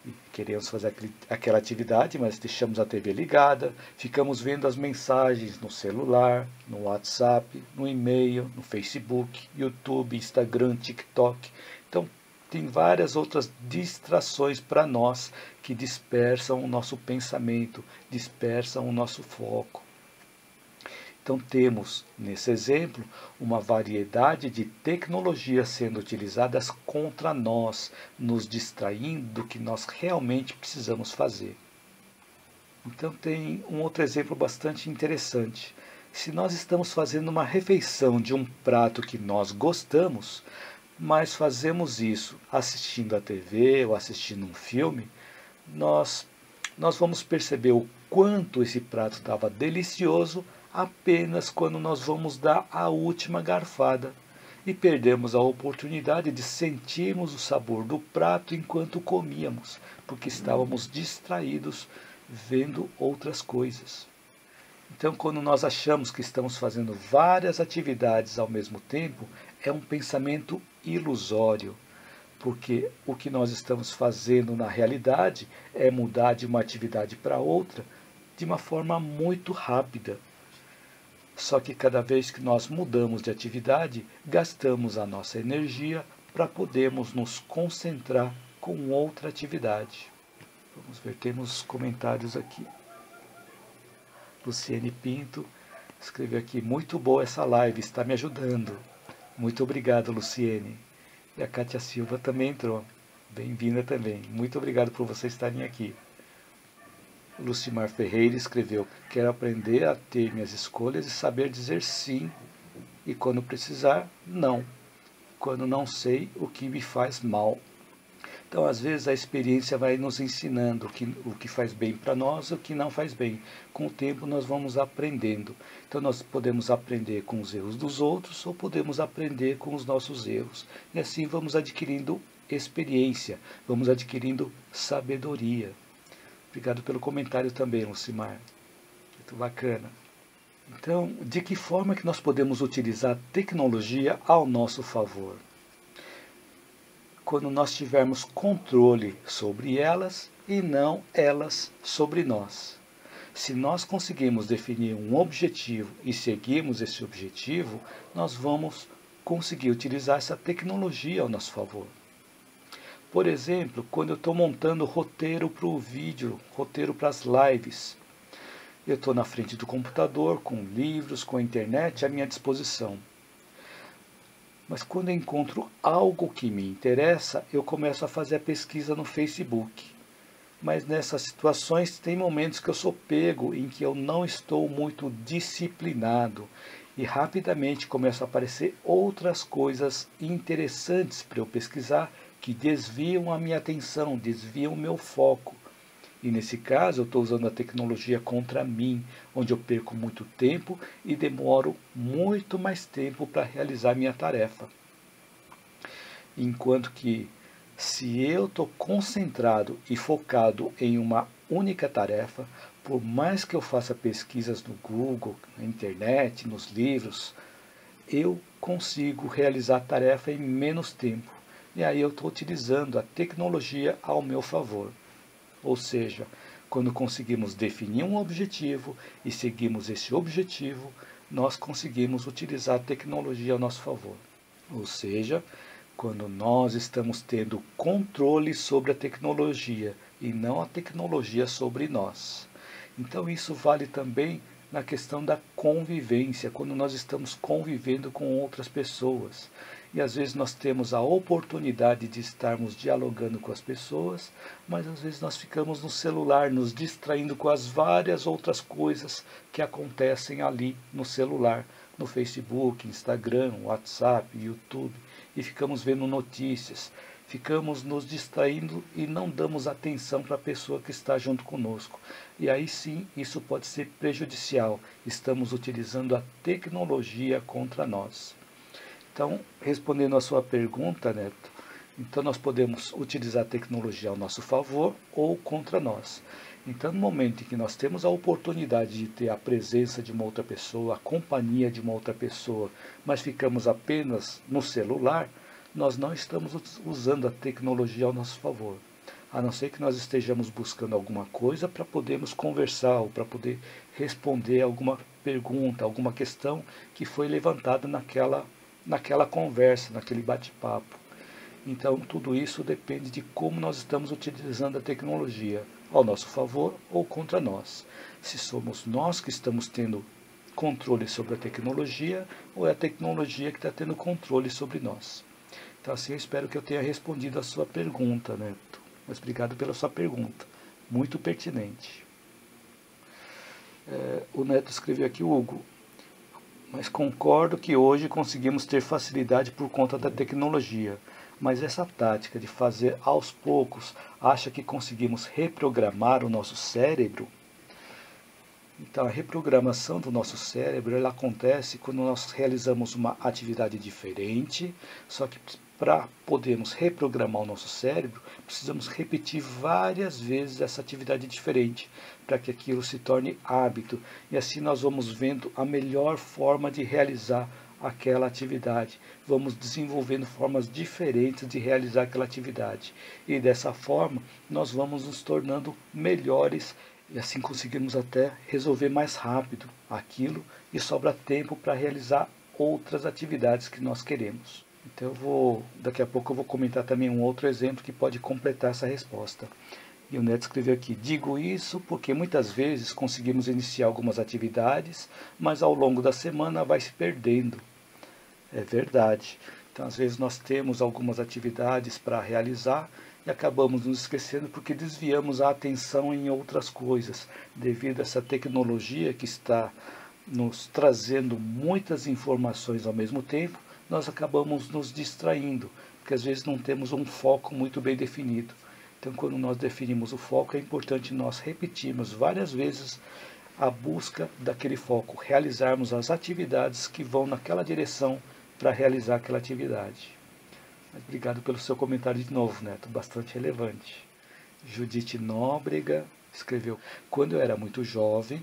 E queremos fazer aquela atividade, mas deixamos a TV ligada, ficamos vendo as mensagens no celular, no WhatsApp, no e-mail, no Facebook, YouTube, Instagram, TikTok. Então, tem várias outras distrações para nós que dispersam o nosso pensamento, dispersam o nosso foco. Então temos, nesse exemplo, uma variedade de tecnologias sendo utilizadas contra nós, nos distraindo do que nós realmente precisamos fazer. Então tem um outro exemplo bastante interessante. Se nós estamos fazendo uma refeição de um prato que nós gostamos, mas fazemos isso assistindo a TV ou assistindo um filme, nós vamos perceber o quanto esse prato estava delicioso apenas quando nós vamos dar a última garfada e perdemos a oportunidade de sentirmos o sabor do prato enquanto comíamos, porque estávamos distraídos vendo outras coisas. Então, quando nós achamos que estamos fazendo várias atividades ao mesmo tempo, é um pensamento ilusório, porque o que nós estamos fazendo na realidade é mudar de uma atividade para outra de uma forma muito rápida. Só que cada vez que nós mudamos de atividade, gastamos a nossa energia para podermos nos concentrar com outra atividade. Vamos ver, temos comentários aqui. Luciene Pinto escreveu aqui: muito boa essa live, está me ajudando. Muito obrigado, Luciene. E a Kátia Silva também entrou. Bem-vinda também. Muito obrigado por vocês estarem aqui. Lucimar Ferreira escreveu: quero aprender a ter minhas escolhas e saber dizer sim, e quando precisar, não. Quando não sei o que me faz mal. Então, às vezes, a experiência vai nos ensinando o que faz bem para nós e o que não faz bem. Com o tempo, nós vamos aprendendo. Então, nós podemos aprender com os erros dos outros ou podemos aprender com os nossos erros. E assim vamos adquirindo experiência, vamos adquirindo sabedoria. Obrigado pelo comentário também, Lucimar. Muito bacana. Então, de que forma que nós podemos utilizar a tecnologia ao nosso favor? Quando nós tivermos controle sobre elas e não elas sobre nós. Se nós conseguirmos definir um objetivo e seguirmos esse objetivo, nós vamos conseguir utilizar essa tecnologia ao nosso favor. Por exemplo, quando eu estou montando roteiro para o vídeo, roteiro para as lives, eu estou na frente do computador, com livros, com a internet à minha disposição. Mas quando eu encontro algo que me interessa, eu começo a fazer a pesquisa no Facebook. Mas nessas situações tem momentos que eu sou pego em que eu não estou muito disciplinado e rapidamente começam a aparecer outras coisas interessantes para eu pesquisar que desviam a minha atenção, desviam o meu foco. E nesse caso eu estou usando a tecnologia contra mim, onde eu perco muito tempo e demoro muito mais tempo para realizar minha tarefa. Enquanto que se eu estou concentrado e focado em uma única tarefa, por mais que eu faça pesquisas no Google, na internet, nos livros, eu consigo realizar a tarefa em menos tempo. E aí eu estou utilizando a tecnologia ao meu favor. Ou seja, quando conseguimos definir um objetivo e seguimos esse objetivo, nós conseguimos utilizar a tecnologia ao nosso favor. Ou seja, quando nós estamos tendo controle sobre a tecnologia e não a tecnologia sobre nós. Então isso vale também na questão da convivência, quando nós estamos convivendo com outras pessoas. E às vezes nós temos a oportunidade de estarmos dialogando com as pessoas, mas às vezes nós ficamos no celular, nos distraindo com as várias outras coisas que acontecem ali no celular, no Facebook, Instagram, WhatsApp, YouTube, e ficamos vendo notícias, ficamos nos distraindo e não damos atenção para a pessoa que está junto conosco. E aí sim, isso pode ser prejudicial. Estamos utilizando a tecnologia contra nós. Então, respondendo a sua pergunta, Neto, então nós podemos utilizar a tecnologia ao nosso favor ou contra nós. Então, no momento em que nós temos a oportunidade de ter a presença de uma outra pessoa, a companhia de uma outra pessoa, mas ficamos apenas no celular, nós não estamos usando a tecnologia ao nosso favor. A não ser que nós estejamos buscando alguma coisa para podermos conversar ou para poder responder alguma pergunta, alguma questão que foi levantada naquela conversa, naquele bate-papo. Então, tudo isso depende de como nós estamos utilizando a tecnologia, ao nosso favor ou contra nós. Se somos nós que estamos tendo controle sobre a tecnologia, ou é a tecnologia que está tendo controle sobre nós. Então, assim, eu espero que eu tenha respondido a sua pergunta, Neto. Mas obrigado pela sua pergunta, muito pertinente. O Neto escreveu aqui, Hugo, mas concordo que hoje conseguimos ter facilidade por conta da tecnologia. Mas essa tática de fazer aos poucos, acha que conseguimos reprogramar o nosso cérebro? Então, a reprogramação do nosso cérebro, ela acontece quando nós realizamos uma atividade diferente, só que para podermos reprogramar o nosso cérebro, precisamos repetir várias vezes essa atividade diferente, para que aquilo se torne hábito. E assim nós vamos vendo a melhor forma de realizar aquela atividade. Vamos desenvolvendo formas diferentes de realizar aquela atividade. E dessa forma, nós vamos nos tornando melhores e assim conseguimos até resolver mais rápido aquilo e sobra tempo para realizar outras atividades que nós queremos. Então daqui a pouco eu vou comentar também um outro exemplo que pode completar essa resposta. E o Neto escreveu aqui: digo isso porque muitas vezes conseguimos iniciar algumas atividades, mas ao longo da semana vai se perdendo. É verdade. Então às vezes nós temos algumas atividades para realizar e acabamos nos esquecendo porque desviamos a atenção em outras coisas, devido a essa tecnologia que está nos trazendo muitas informações ao mesmo tempo, nós acabamos nos distraindo, porque às vezes não temos um foco muito bem definido. Então, quando nós definimos o foco, é importante nós repetirmos várias vezes a busca daquele foco, realizarmos as atividades que vão naquela direção para realizar aquela atividade. Mas obrigado pelo seu comentário de novo, Neto, bastante relevante. Judite Nóbrega escreveu: quando eu era muito jovem,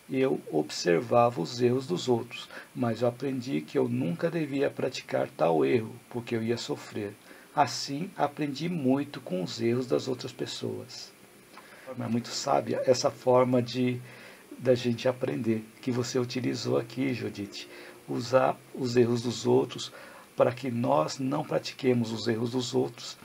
eu observava os erros dos outros, mas eu aprendi que eu nunca devia praticar tal erro, porque eu ia sofrer. Assim, aprendi muito com os erros das outras pessoas. É muito sábia essa forma da gente aprender, que você utilizou aqui, Judite. Usar os erros dos outros para que nós não pratiquemos os erros dos outros,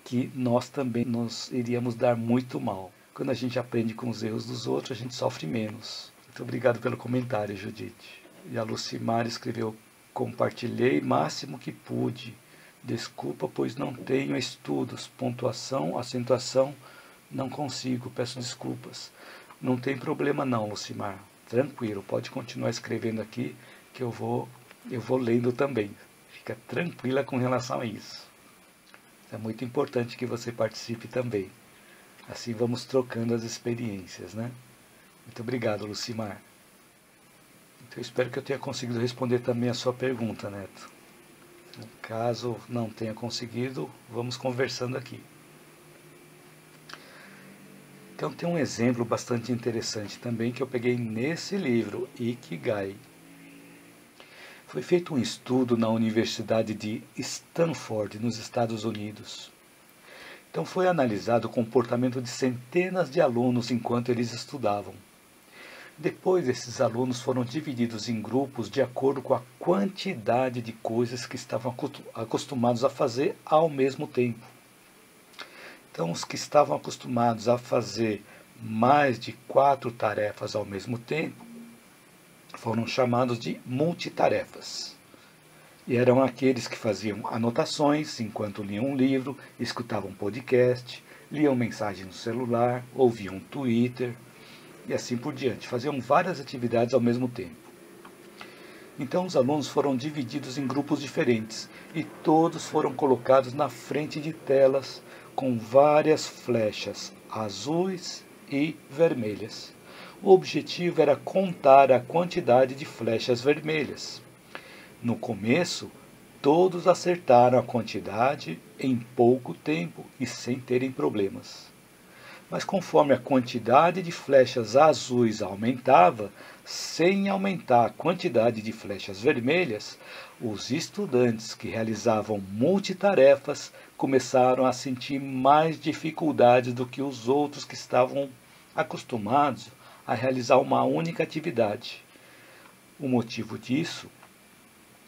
que nós também nos iríamos dar muito mal. Quando a gente aprende com os erros dos outros, a gente sofre menos. Muito obrigado pelo comentário, Judite. E a Lucimar escreveu: compartilhei máximo que pude. Desculpa, pois não tenho estudos, pontuação, acentuação, não consigo, peço desculpas. Não tem problema não, Lucimar. Tranquilo, pode continuar escrevendo aqui, que eu vou lendo também. Fica tranquila com relação a isso. É muito importante que você participe também. Assim vamos trocando as experiências, né? Muito obrigado, Lucimar. Então, eu espero que eu tenha conseguido responder também a sua pergunta, Neto. Caso não tenha conseguido, vamos conversando aqui. Então tem um exemplo bastante interessante também que eu peguei nesse livro, Ikigai. Foi feito um estudo na Universidade de Stanford, nos Estados Unidos. Então foi analisado o comportamento de centenas de alunos enquanto eles estudavam. Depois, esses alunos foram divididos em grupos de acordo com a quantidade de coisas que estavam acostumados a fazer ao mesmo tempo. Então, os que estavam acostumados a fazer mais de 4 tarefas ao mesmo tempo foram chamados de multitarefas. E eram aqueles que faziam anotações enquanto liam um livro, escutavam podcast, liam mensagem no celular, ouviam Twitter e assim por diante. Faziam várias atividades ao mesmo tempo. Então os alunos foram divididos em grupos diferentes e todos foram colocados na frente de telas com várias flechas azuis e vermelhas. O objetivo era contar a quantidade de flechas vermelhas. No começo, todos acertaram a quantidade em pouco tempo e sem terem problemas. Mas conforme a quantidade de flechas azuis aumentava, sem aumentar a quantidade de flechas vermelhas, os estudantes que realizavam multitarefas começaram a sentir mais dificuldades do que os outros que estavam acostumados a realizar uma única atividade. O motivo disso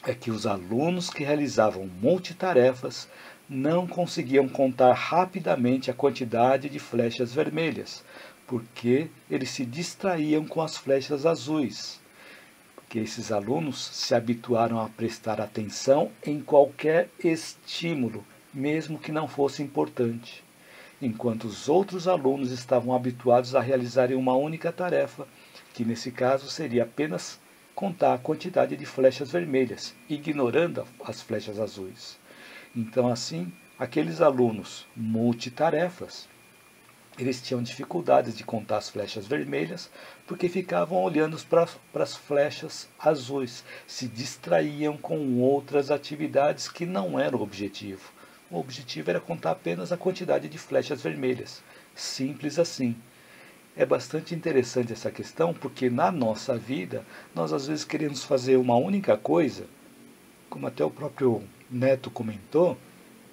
é que os alunos que realizavam multitarefas não conseguiam contar rapidamente a quantidade de flechas vermelhas, porque eles se distraíam com as flechas azuis. Porque esses alunos se habituaram a prestar atenção em qualquer estímulo, mesmo que não fosse importante, enquanto os outros alunos estavam habituados a realizarem uma única tarefa, que nesse caso seria apenas contar a quantidade de flechas vermelhas, ignorando as flechas azuis. Então, assim, aqueles alunos multitarefas eles tinham dificuldades de contar as flechas vermelhas, porque ficavam olhando para as flechas azuis, se distraíam com outras atividades que não eram o objetivo. O objetivo era contar apenas a quantidade de flechas vermelhas. Simples assim. É bastante interessante essa questão, porque na nossa vida, nós às vezes queremos fazer uma única coisa, como até o próprio Neto comentou,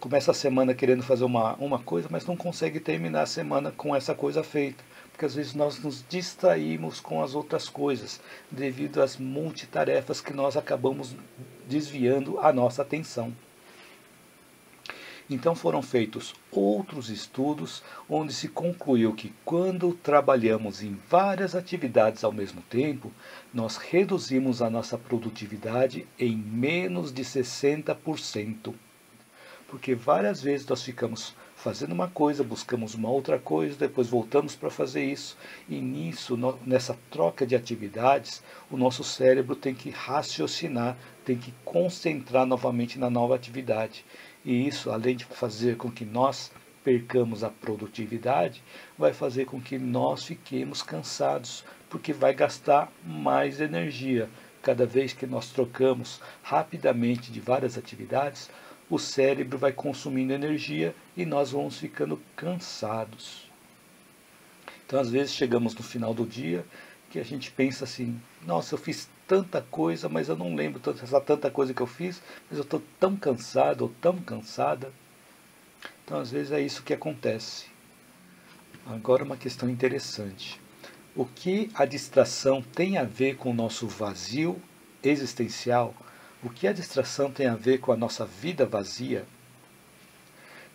começa a semana querendo fazer uma coisa, mas não consegue terminar a semana com essa coisa feita. Porque às vezes nós nos distraímos com as outras coisas, devido às multitarefas que nós acabamos desviando a nossa atenção. Então foram feitos outros estudos onde se concluiu que quando trabalhamos em várias atividades ao mesmo tempo, nós reduzimos a nossa produtividade em menos de 60%. Porque várias vezes nós ficamos fazendo uma coisa, buscamos uma outra coisa, depois voltamos para fazer isso, e nisso, nessa troca de atividades, o nosso cérebro tem que raciocinar, tem que concentrar novamente na nova atividade. E isso, além de fazer com que nós percamos a produtividade, vai fazer com que nós fiquemos cansados, porque vai gastar mais energia. Cada vez que nós trocamos rapidamente de várias atividades, o cérebro vai consumindo energia e nós vamos ficando cansados. Então, às vezes, chegamos no final do dia que a gente pensa assim, nossa, eu fiz tanta coisa, mas eu não lembro essa tanta coisa que eu fiz, mas eu estou tão cansado ou tão cansada. Então, às vezes, é isso que acontece. Agora, uma questão interessante. O que a distração tem a ver com o nosso vazio existencial? O que a distração tem a ver com a nossa vida vazia?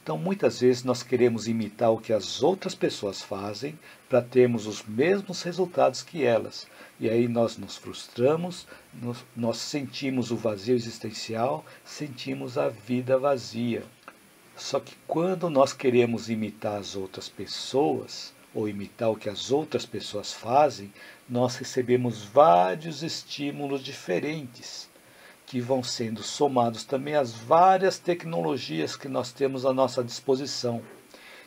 Então, muitas vezes nós queremos imitar o que as outras pessoas fazem para termos os mesmos resultados que elas. E aí nós nos frustramos, nós sentimos o vazio existencial, sentimos a vida vazia. Só que quando nós queremos imitar as outras pessoas, ou imitar o que as outras pessoas fazem, nós recebemos vários estímulos diferentes, que vão sendo somados também às várias tecnologias que nós temos à nossa disposição.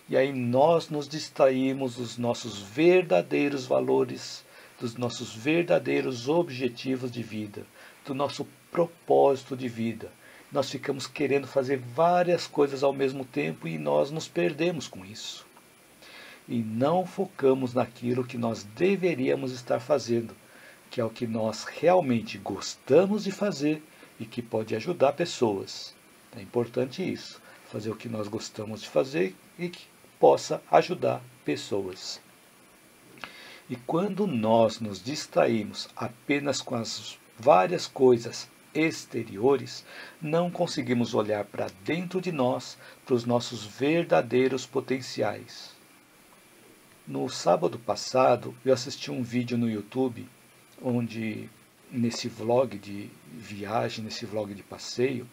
E aí nós nos distraímos dos nossos verdadeiros valores, dos nossos verdadeiros objetivos de vida, do nosso propósito de vida. Nós ficamos querendo fazer várias coisas ao mesmo tempo e nós nos perdemos com isso. E não focamos naquilo que nós deveríamos estar fazendo, que é o que nós realmente gostamos de fazer e que pode ajudar pessoas. É importante isso, fazer o que nós gostamos de fazer e que possa ajudar pessoas. E quando nós nos distraímos apenas com as várias coisas exteriores, não conseguimos olhar para dentro de nós, para os nossos verdadeiros potenciais. No sábado passado, eu assisti um vídeo no YouTube onde, nesse vlog de viagem, nesse vlog de passeio,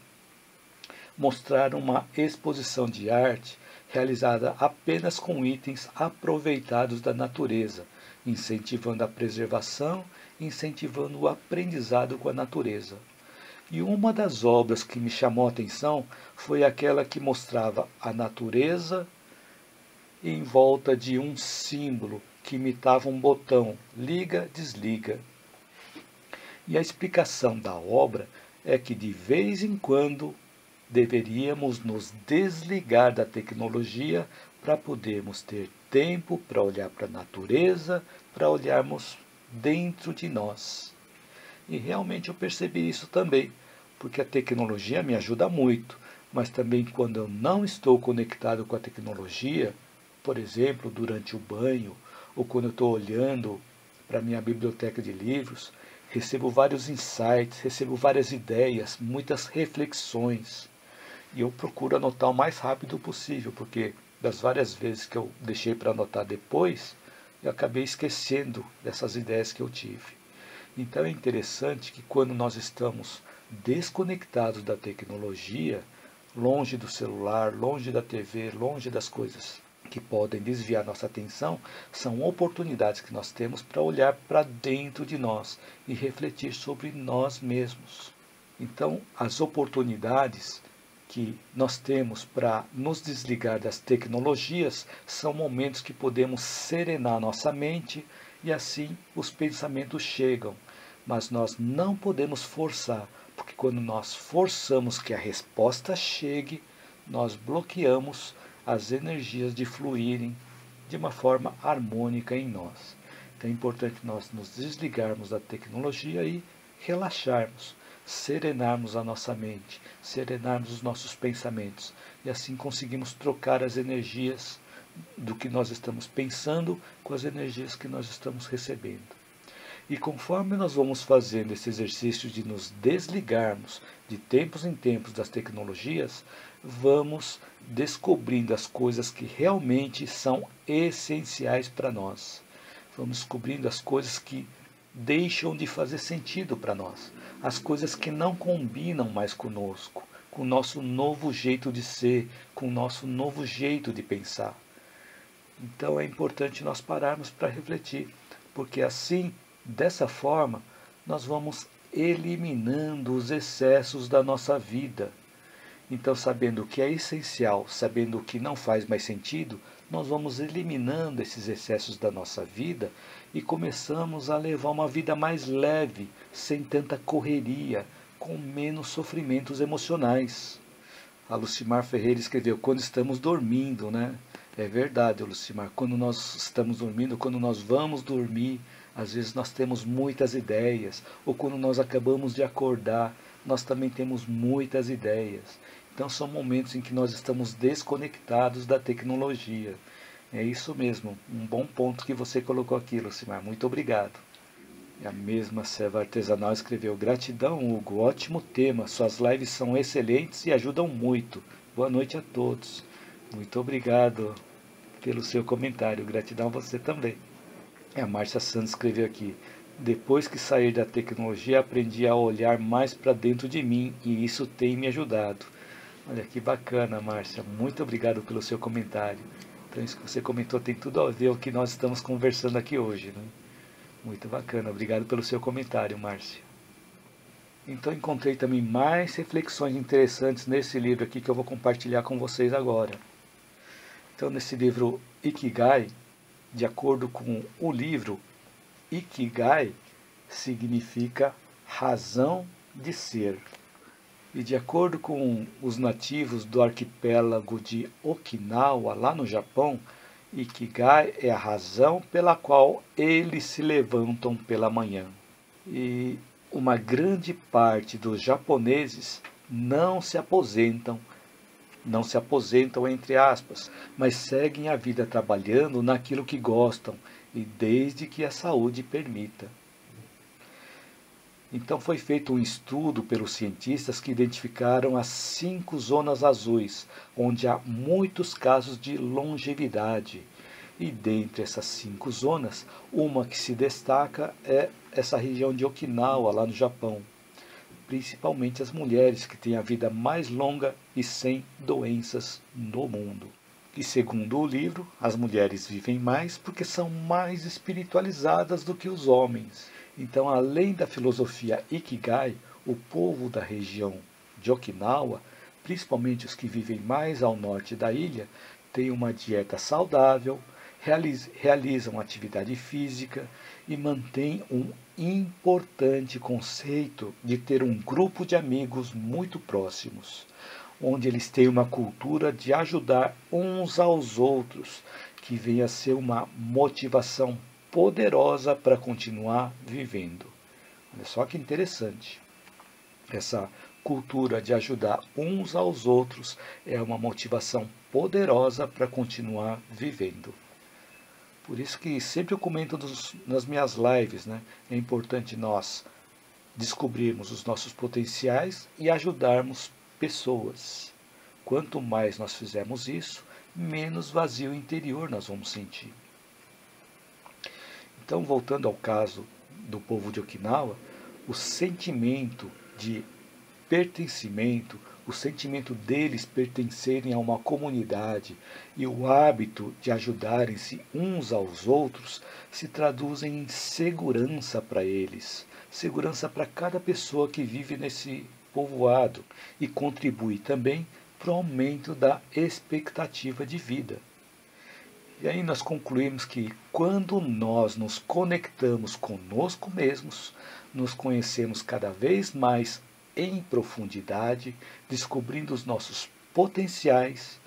mostraram uma exposição de arte realizada apenas com itens aproveitados da natureza, incentivando a preservação, incentivando o aprendizado com a natureza. E uma das obras que me chamou a atenção foi aquela que mostrava a natureza em volta de um símbolo que imitava um botão, liga, desliga. E a explicação da obra é que de vez em quando deveríamos nos desligar da tecnologia para podermos ter tempo para olhar para a natureza, para olharmos dentro de nós. E realmente eu percebi isso também, porque a tecnologia me ajuda muito, mas também quando eu não estou conectado com a tecnologia, por exemplo, durante o banho, ou quando eu estou olhando para a minha biblioteca de livros, recebo vários insights, recebo várias ideias, muitas reflexões. E eu procuro anotar o mais rápido possível, porque das várias vezes que eu deixei para anotar depois, eu acabei esquecendo dessas ideias que eu tive. Então é interessante que quando nós estamos desconectados da tecnologia, longe do celular, longe da TV, longe das coisas que podem desviar nossa atenção, são oportunidades que nós temos para olhar para dentro de nós e refletir sobre nós mesmos. Então, as oportunidades que nós temos para nos desligar das tecnologias são momentos que podemos serenar nossa mente e assim os pensamentos chegam. Mas nós não podemos forçar, porque quando nós forçamos que a resposta chegue, nós bloqueamos as energias de fluírem de uma forma harmônica em nós. Então é importante nós nos desligarmos da tecnologia e relaxarmos, serenarmos a nossa mente, serenarmos os nossos pensamentos. E assim conseguimos trocar as energias do que nós estamos pensando com as energias que nós estamos recebendo. E conforme nós vamos fazendo esse exercício de nos desligarmos de tempos em tempos das tecnologias, vamos descobrindo as coisas que realmente são essenciais para nós. Vamos descobrindo as coisas que deixam de fazer sentido para nós, as coisas que não combinam mais conosco, com o nosso novo jeito de ser, com o nosso novo jeito de pensar. Então é importante nós pararmos para refletir, porque assim, dessa forma, nós vamos eliminando os excessos da nossa vida. Então, sabendo o que é essencial, sabendo o que não faz mais sentido, nós vamos eliminando esses excessos da nossa vida e começamos a levar uma vida mais leve, sem tanta correria, com menos sofrimentos emocionais. A Lucimar Ferreira escreveu, quando estamos dormindo, né? É verdade, Lucimar, quando nós estamos dormindo, quando nós vamos dormir, às vezes nós temos muitas ideias, ou quando nós acabamos de acordar, nós também temos muitas ideias. Então são momentos em que nós estamos desconectados da tecnologia. É isso mesmo, um bom ponto que você colocou aqui, Lucimar, muito obrigado. E a mesma Serva Artesanal escreveu, gratidão, Hugo, ótimo tema, suas lives são excelentes e ajudam muito. Boa noite a todos. Muito obrigado pelo seu comentário, gratidão a você também. A Márcia Santos escreveu aqui, depois que saí da tecnologia aprendi a olhar mais para dentro de mim e isso tem me ajudado. Olha que bacana, Márcia, muito obrigado pelo seu comentário. Então isso que você comentou tem tudo a ver com o que nós estamos conversando aqui hoje, né? Muito bacana, obrigado pelo seu comentário, Márcia. Então encontrei também mais reflexões interessantes nesse livro aqui que eu vou compartilhar com vocês agora. Então nesse livro Ikigai, de acordo com o livro, Ikigai significa razão de ser. E de acordo com os nativos do arquipélago de Okinawa, lá no Japão, Ikigai é a razão pela qual eles se levantam pela manhã. E uma grande parte dos japoneses não se aposentam entre aspas, mas seguem a vida trabalhando naquilo que gostam e desde que a saúde permita. Então foi feito um estudo pelos cientistas que identificaram as 5 zonas azuis, onde há muitos casos de longevidade. E dentre essas 5 zonas, uma que se destaca é essa região de Okinawa, lá no Japão. Principalmente as mulheres, que têm a vida mais longa e sem doenças no mundo. E segundo o livro, as mulheres vivem mais porque são mais espiritualizadas do que os homens. Então, além da filosofia Ikigai, o povo da região de Okinawa, principalmente os que vivem mais ao norte da ilha, têm uma dieta saudável, realizam atividade física e mantêm um importante conceito de ter um grupo de amigos muito próximos, onde eles têm uma cultura de ajudar uns aos outros, que vem a ser uma motivação poderosa para continuar vivendo. Olha só que interessante. Essa cultura de ajudar uns aos outros é uma motivação poderosa para continuar vivendo. Por isso que sempre eu comento nas minhas lives, né? É importante nós descobrirmos os nossos potenciais e ajudarmos pessoas. Quanto mais nós fizermos isso, menos vazio interior nós vamos sentir. Então, voltando ao caso do povo de Okinawa, o sentimento de pertencimento, o sentimento deles pertencerem a uma comunidade e o hábito de ajudarem-se uns aos outros se traduzem em segurança para eles, segurança para cada pessoa que vive povoado e contribui também para o aumento da expectativa de vida. E aí nós concluímos que quando nós nos conectamos conosco mesmos, nos conhecemos cada vez mais em profundidade, descobrindo os nossos potenciais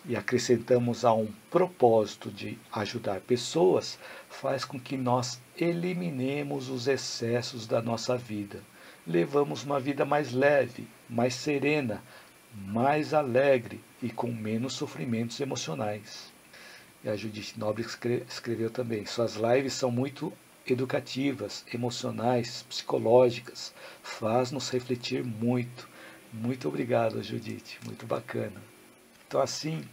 e acrescentamos a um propósito de ajudar pessoas, faz com que nós eliminemos os excessos da nossa vida. Levamos uma vida mais leve, mais serena, mais alegre e com menos sofrimentos emocionais. E a Judith Nobre escreveu também: suas lives são muito educativas, emocionais, psicológicas, faz-nos refletir muito. Muito obrigado, Judith, muito bacana. Então assim,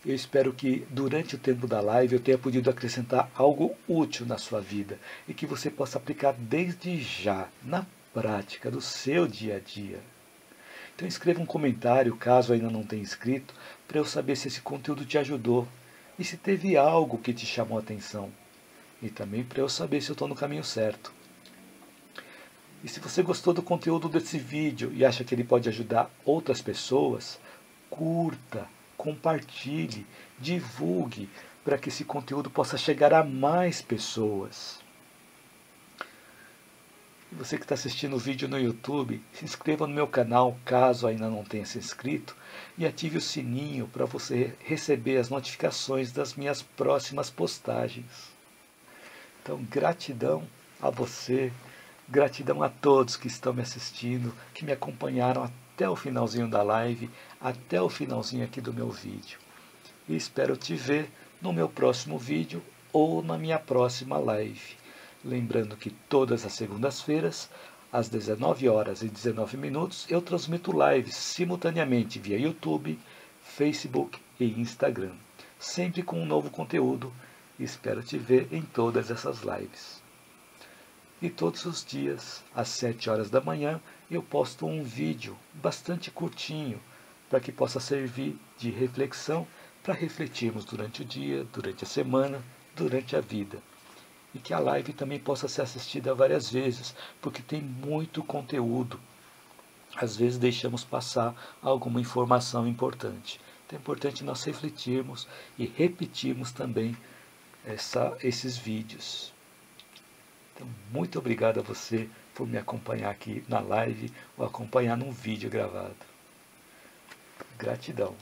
eu espero que durante o tempo da live eu tenha podido acrescentar algo útil na sua vida e que você possa aplicar desde já, na prática do seu dia a dia. Então escreva um comentário, caso ainda não tenha escrito, para eu saber se esse conteúdo te ajudou e se teve algo que te chamou a atenção. E também para eu saber se eu estou no caminho certo. E se você gostou do conteúdo desse vídeo e acha que ele pode ajudar outras pessoas, curta, compartilhe, divulgue, para que esse conteúdo possa chegar a mais pessoas. E você que está assistindo o vídeo no YouTube, se inscreva no meu canal, caso ainda não tenha se inscrito, e ative o sininho para você receber as notificações das minhas próximas postagens. Então, gratidão a você, gratidão a todos que estão me assistindo, que me acompanharam até o finalzinho da live, até o finalzinho aqui do meu vídeo. E espero te ver no meu próximo vídeo ou na minha próxima live. Lembrando que todas as segundas-feiras, às 19h19, eu transmito lives simultaneamente via YouTube, Facebook e Instagram, sempre com um novo conteúdo. Espero te ver em todas essas lives. E todos os dias, às 7 horas da manhã, eu posto um vídeo bastante curtinho, para que possa servir de reflexão, para refletirmos durante o dia, durante a semana, durante a vida. E que a live também possa ser assistida várias vezes, porque tem muito conteúdo. Às vezes deixamos passar alguma informação importante. Então é importante nós refletirmos e repetirmos também esses vídeos. Então, muito obrigado a você por me acompanhar aqui na live ou acompanhar num vídeo gravado. Gratidão.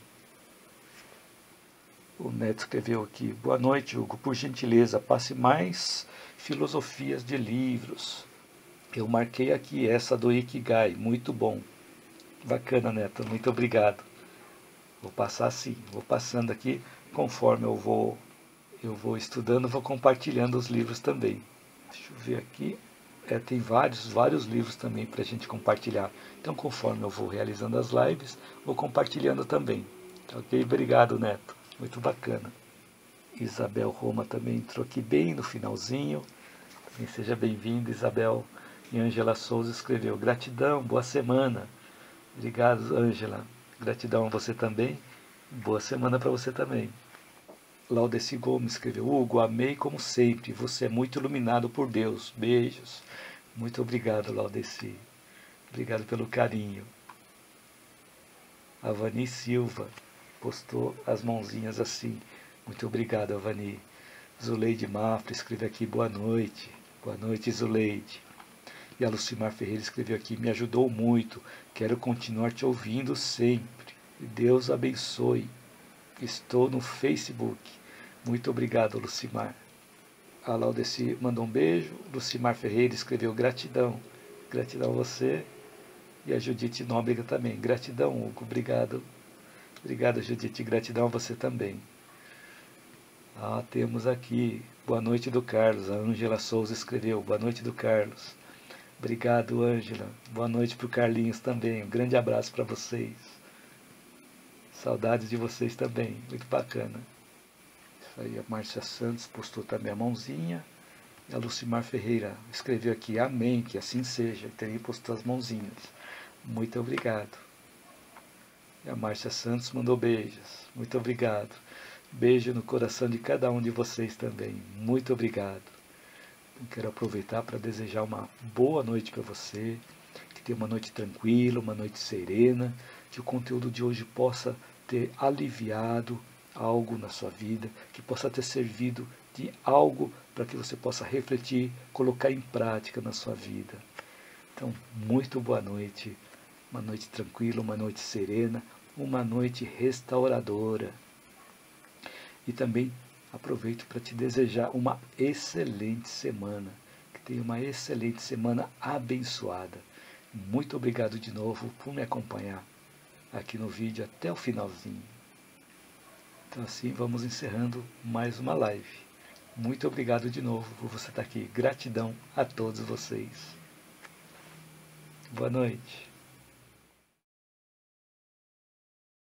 O Neto escreveu aqui: boa noite, Hugo. Por gentileza, passe mais filosofias de livros. Eu marquei aqui essa do Ikigai. Muito bom. Bacana, Neto. Muito obrigado. Vou passar sim. Vou passando aqui conforme eu vou estudando, vou compartilhando os livros também. Deixa eu ver aqui. Tem vários livros também para a gente compartilhar. Então, conforme eu vou realizando as lives, vou compartilhando também. Ok? Obrigado, Neto. Muito bacana. Isabel Roma também entrou aqui bem no finalzinho. Também seja bem-vinda, Isabel. E Ângela Souza escreveu: gratidão, boa semana. Obrigado, Ângela. Gratidão a você também. Boa semana para você também. Laudeci Gomes escreveu: Hugo, amei como sempre. Você é muito iluminado por Deus. Beijos. Muito obrigado, Laudeci. Obrigado pelo carinho. A Vani Silva postou as mãozinhas assim. Muito obrigado, Avani. Zuleide Mafra escreveu aqui: boa noite. Boa noite, Zuleide. E a Lucimar Ferreira escreveu aqui: me ajudou muito. Quero continuar te ouvindo sempre. Deus abençoe. Estou no Facebook. Muito obrigado, Lucimar. A Laudeci mandou um beijo. Lucimar Ferreira escreveu: gratidão. Gratidão a você. E a Judite Nóbrega também. Gratidão, Hugo. Obrigado. Obrigado, Judite. Gratidão a você também. Temos aqui: boa noite do Carlos. A Ângela Souza escreveu: boa noite do Carlos. Obrigado, Ângela. Boa noite para o Carlinhos também. Um grande abraço para vocês. Saudades de vocês também. Muito bacana. Isso aí, a Márcia Santos postou também a mãozinha. E a Lucimar Ferreira escreveu aqui: amém, que assim seja. E também postou as mãozinhas. Muito obrigado. E a Márcia Santos mandou beijos. Muito obrigado. Beijo no coração de cada um de vocês também. Muito obrigado. Eu quero aproveitar para desejar uma boa noite para você. Que tenha uma noite tranquila, uma noite serena, que o conteúdo de hoje possa ter aliviado algo na sua vida, que possa ter servido de algo para que você possa refletir, colocar em prática na sua vida. Então, muito boa noite, uma noite tranquila, uma noite serena, uma noite restauradora. E também aproveito para te desejar uma excelente semana, que tenha uma excelente semana abençoada. Muito obrigado de novo por me acompanhar aqui no vídeo até o finalzinho. Então assim vamos encerrando mais uma live. Muito obrigado de novo por você estar aqui. Gratidão a todos vocês. Boa noite.